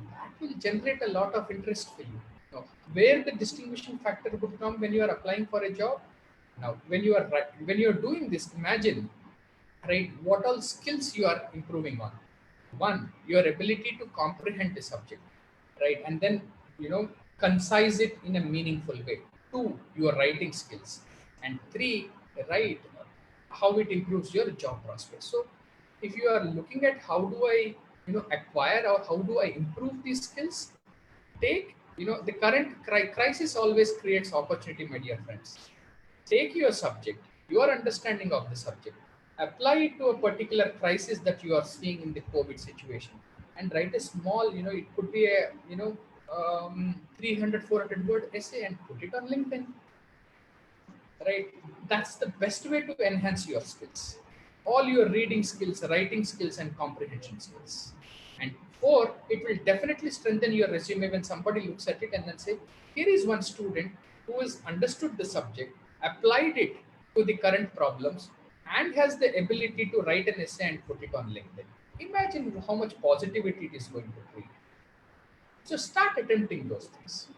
Speaker 2: that will generate a lot of interest for you. Now, where the distinguishing factor would come when you are applying for a job. Now, when you are doing this, imagine, right, what all skills you are improving on. One, your ability to comprehend the subject, right, and then concise it in a meaningful way. Two, your writing skills, and three, right, how it improves your job prospects. So if you are looking at how do I acquire or how do I improve these skills, take the current crisis always creates opportunity, my dear friends. Take your subject, your understanding of the subject, apply it to a particular crisis that you are seeing in the COVID situation, and write a small, it could be a 300 400 word essay and put it on LinkedIn, right? That's the best way to enhance your skills, all your reading skills, writing skills, and comprehension skills. And four, it will definitely strengthen your resume when somebody looks at it and then say, here is one student who has understood the subject, applied it to the current problems, and has the ability to write an essay and put it on LinkedIn. Imagine how much positivity it is going to create. So start attempting those things.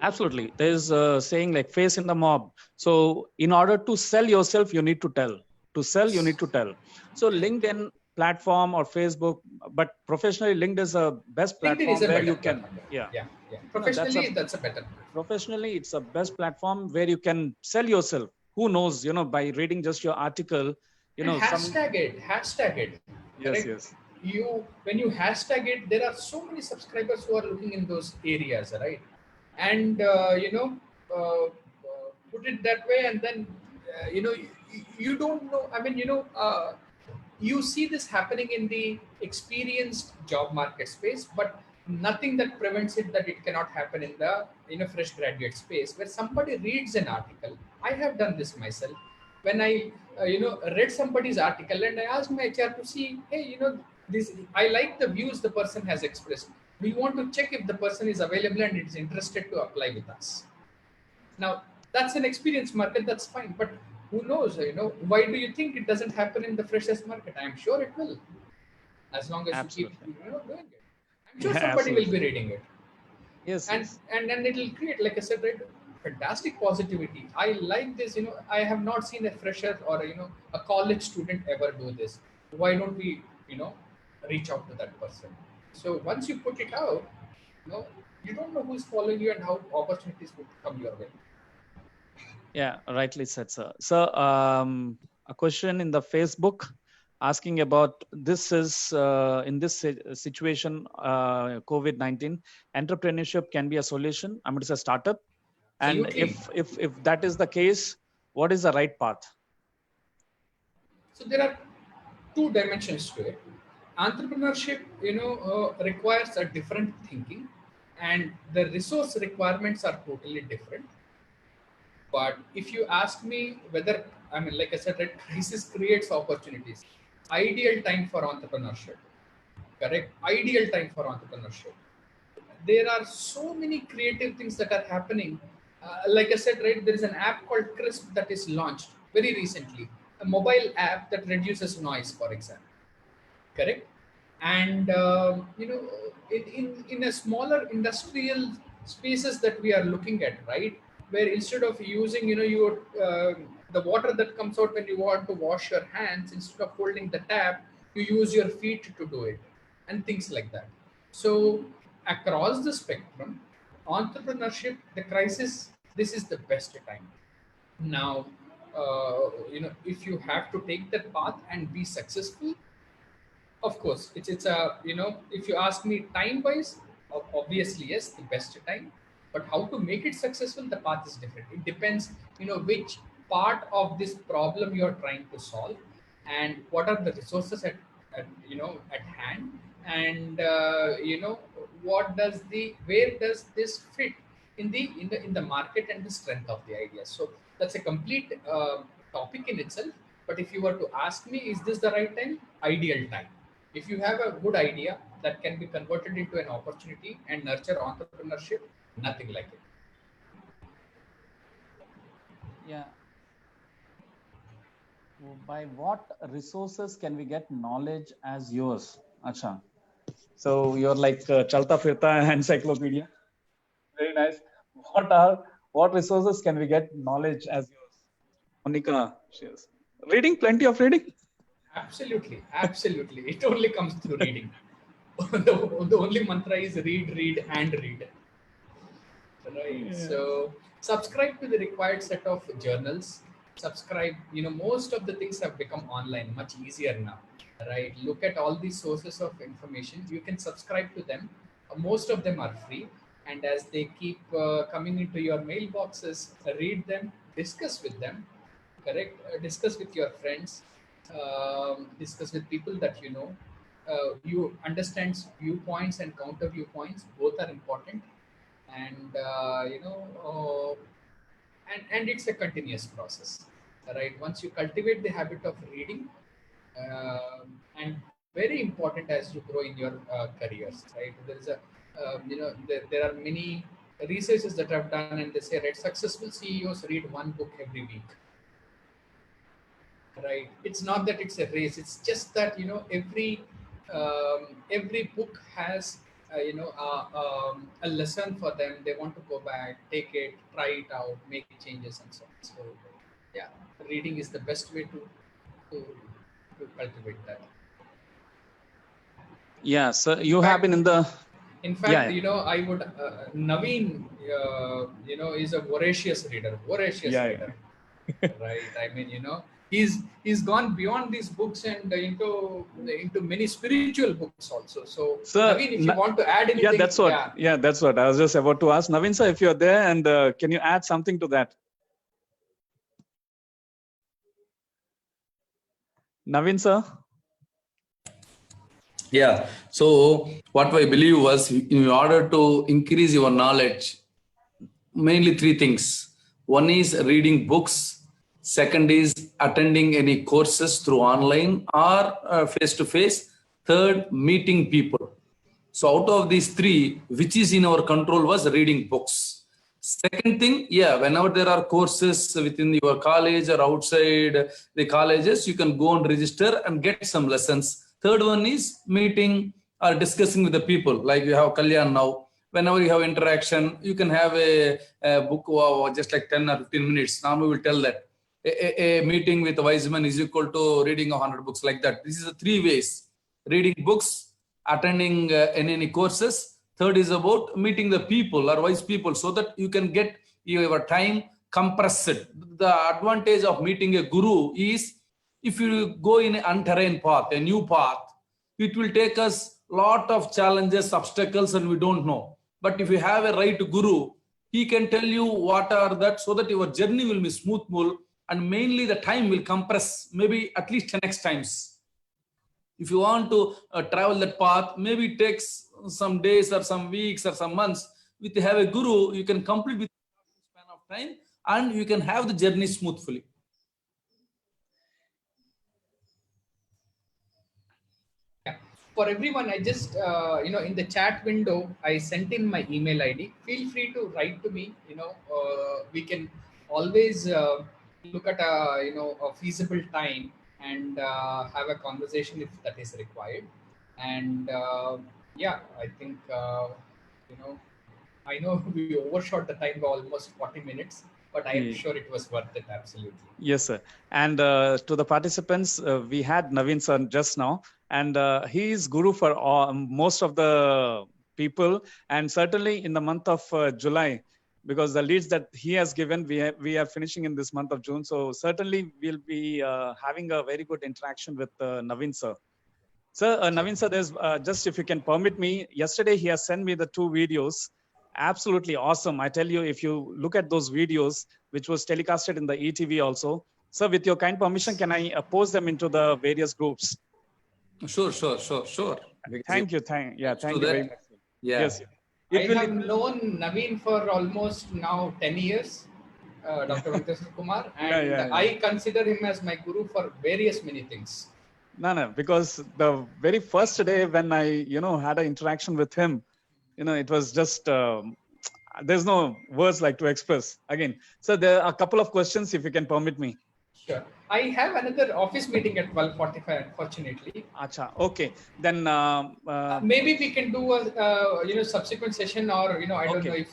Speaker 1: Absolutely. There's a saying like face in the mob. So in order to sell yourself, you need to tell. To sell, you need to tell. So LinkedIn platform or Facebook, but professionally, LinkedIn is a best
Speaker 2: LinkedIn is
Speaker 1: platform
Speaker 2: a
Speaker 1: where
Speaker 2: better
Speaker 1: you can,
Speaker 2: platform.
Speaker 1: yeah.
Speaker 2: Yeah.
Speaker 1: No,
Speaker 2: Professionally, that's a better platform.
Speaker 1: Professionally, it's a best platform where you can sell yourself. Who knows, by reading just your article,
Speaker 2: And hashtag it.
Speaker 1: Yes,
Speaker 2: Correct?
Speaker 1: yes.
Speaker 2: When you hashtag it, there are so many subscribers who are looking in those areas, right? And put it that way, and then you don't know. I mean, you see this happening in the experienced job market space, but nothing that prevents it that it cannot happen in the fresh graduate space where somebody reads an article. I have done this myself. When I read somebody's article and I asked my HR to see, hey, this, I like the views the person has expressed. We want to check if the person is available and is interested to apply with us. Now, that's an experienced market, that's fine. But who knows, why do you think it doesn't happen in the freshest market? I'm sure it will, as long as you keep
Speaker 1: Absolutely.
Speaker 2: doing it. I'm sure
Speaker 1: Yeah,
Speaker 2: somebody will be
Speaker 1: absolutely.
Speaker 2: reading it.
Speaker 1: Yes,
Speaker 2: And
Speaker 1: yes.
Speaker 2: and then it'll create, like I said, right, fantastic positivity. I like this, I have not seen a fresher or a college student ever do this. Why don't we, reach out to that person? So once you put it out, you know, you don't know who's following you and how opportunities will come your way.
Speaker 1: Yeah, rightly said, sir. So, a question in the Facebook asking about this is in this situation, COVID-19, entrepreneurship can be a solution. I'm going to say startup. And
Speaker 2: Absolutely.
Speaker 1: if that is the case, what is the right path?
Speaker 2: So there are two dimensions to it. Entrepreneurship, requires a different thinking, and the resource requirements are totally different. But if you ask me whether, I mean, like I said, right, crisis creates opportunities. Ideal time for entrepreneurship. Correct. Ideal time for entrepreneurship. There are so many creative things that are happening. Like I said, right, there is an app called Crisp that is launched very recently, a mobile app that reduces noise, for example. Correct. And in a smaller industrial spaces that we are looking at, right, where instead of using your the water that comes out when you want to wash your hands, instead of holding the tap, you use your feet to do it, and things like that. So across the spectrum, entrepreneurship, the crisis, this is the best time. Now, if you have to take that path and be successful, of course, it's a, if you ask me time wise, obviously yes, the best time. But how to make it successful, the path is different. It depends, which part of this problem you're trying to solve, and what are the resources at hand, and what does the where does this fit in the market and the strength of the ideas. So that's a complete topic in itself. But if you were to ask me, is this the right time? Ideal time. If you have a good idea that can be converted into an opportunity and nurture entrepreneurship, nothing like it.
Speaker 1: Yeah. By what resources can we get knowledge as yours? Acha. So you're like Chalta Firta encyclopedia. Very nice. What resources can we get knowledge as yours? Monica, cheers. Reading, plenty of reading.
Speaker 2: Absolutely, absolutely. It only comes through reading. the only mantra is read, read, and read. Right.
Speaker 1: Yeah.
Speaker 2: So subscribe to the required set of journals. Subscribe. Most of the things have become online, much easier now. Right. Look at all these sources of information. You can subscribe to them. Most of them are free. And as they keep coming into your mailboxes, read them, discuss with them. Correct. Discuss with your friends. Discuss with people that you know. You understand viewpoints and counter viewpoints. Both are important, and and it's a continuous process, right? Once you cultivate the habit of reading, and very important as you grow in your careers, right? There is there are many researches that I've done, and they say, right, successful CEOs read one book every week. Right, it's not that it's a race, it's just that every book has a lesson for them. They want to go back, take it, try it out, make changes, and so on. So yeah, reading is the best way to cultivate that.
Speaker 1: Yeah, so you have been in the
Speaker 2: fact, I would Naveen is a voracious reader. Right, I mean, he's gone beyond these books and into many spiritual books also. So Naveen, if you want to add anything.
Speaker 1: That's what I was just about to ask. Naveen sir, if you're there, and can you add something to that? Naveen sir?
Speaker 4: Yeah. So what I believe was, in order to increase your knowledge, mainly three things. One is reading books. Second is attending any courses through online or face-to-face. Third, meeting people. So out of these three, which is in our control was reading books. Second thing, whenever there are courses within your college or outside the colleges, you can go and register and get some lessons. Third one is meeting or discussing with the people, like you have Kalyan now. Whenever you have interaction, you can have a book of just like 10 or 15 minutes. Now we will tell that a meeting with a wise man is equal to reading 100 books, like that. This is the three ways: reading books, attending any courses. Third is about meeting the people or wise people, so that you can get your time compressed. The advantage of meeting a guru is, if you go in an unterrain path, a new path, it will take us a lot of challenges, obstacles, and we don't know. But if you have a right guru, he can tell you what are that, so that your journey will be smooth, and mainly the time will compress, maybe at least 10x times. If you want to travel that path, maybe it takes some days or some weeks or some months. With have a guru, you can complete with a span of time, and you can have the journey smoothly.
Speaker 2: For everyone, I just in the chat window, I sent in my email ID. Feel free to write to me. We can always look at a feasible time and have a conversation if that is required. And I think I know we overshot the time by almost 40 minutes, but I am sure it was worth it. Absolutely.
Speaker 1: Yes, sir. And to the participants, we had Naveen sir just now, and he is guru for most of the people, and certainly in the month of July, because the leads that he has given, we are finishing in this month of June. So certainly we'll be having a very good interaction with Naveen sir. Sir, Naveen sir, there's just, if you can permit me, yesterday he has sent me the 2 videos. Absolutely awesome. I tell you, if you look at those videos, which was telecasted in the ETV also. Sir, with your kind permission, can I post them into the various groups?
Speaker 4: Sure.
Speaker 1: Thank you. Thank you very much.
Speaker 4: Yeah.
Speaker 1: Yes.
Speaker 2: I
Speaker 1: It will.
Speaker 2: have known Naveen for almost now 10 years,
Speaker 1: Yeah,
Speaker 2: Dr. Venkatesh Kumar,
Speaker 1: yeah,
Speaker 2: and
Speaker 1: yeah, yeah.
Speaker 2: I consider him as my guru for various many things.
Speaker 1: No, no, because the very first day when I, had an interaction with him, it was just, there's no words like to express again. So there are a couple of questions, if you can permit me.
Speaker 2: Sure. I have another office meeting at 12:45, unfortunately.
Speaker 1: Acha, okay. Then,
Speaker 2: Maybe we can do a subsequent session, or I don't know
Speaker 1: okay.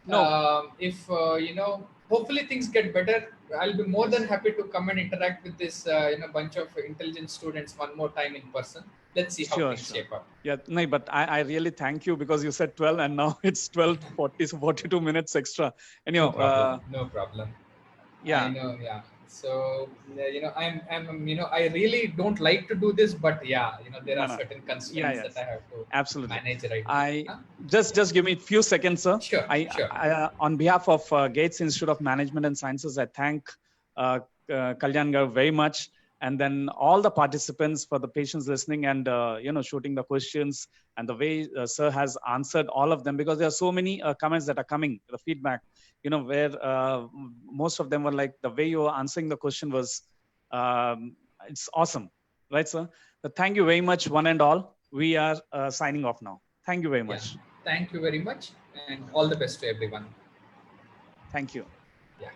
Speaker 1: No,
Speaker 2: if hopefully things get better. I'll be more than
Speaker 1: yes,
Speaker 2: happy to come and interact with this bunch of intelligent students one more time in person. Let's see how
Speaker 1: sure,
Speaker 2: things
Speaker 1: sure.
Speaker 2: shape up.
Speaker 1: Yeah, no, but I really thank you because you said 12 and now it's 12:40, so 42 minutes extra.
Speaker 2: No
Speaker 1: Anyhow,
Speaker 2: problem. No problem. I
Speaker 1: yeah,
Speaker 2: know, yeah. So, I really don't like to do this, but yeah, there
Speaker 1: no,
Speaker 2: are
Speaker 1: no.
Speaker 2: certain
Speaker 1: Yeah,
Speaker 2: constraints that I
Speaker 1: yes,
Speaker 2: have to
Speaker 1: absolutely.
Speaker 2: manage right now.
Speaker 1: I
Speaker 2: Huh?
Speaker 1: just give me a few seconds, sir.
Speaker 2: Sure, sure.
Speaker 1: On behalf of Gates Institute of Management and Sciences, I thank Kalyan Garu very much, and then all the participants for the patients listening and shooting the questions and the way sir has answered all of them, because there are so many comments that are coming, the feedback, where most of them were like the way you were answering the question was it's awesome, right, sir? So thank you very much, one and all. We are signing off now. Thank you very
Speaker 2: Yeah.
Speaker 1: much.
Speaker 2: Thank you very much, and all the best to everyone.
Speaker 1: Thank you.
Speaker 2: Yeah.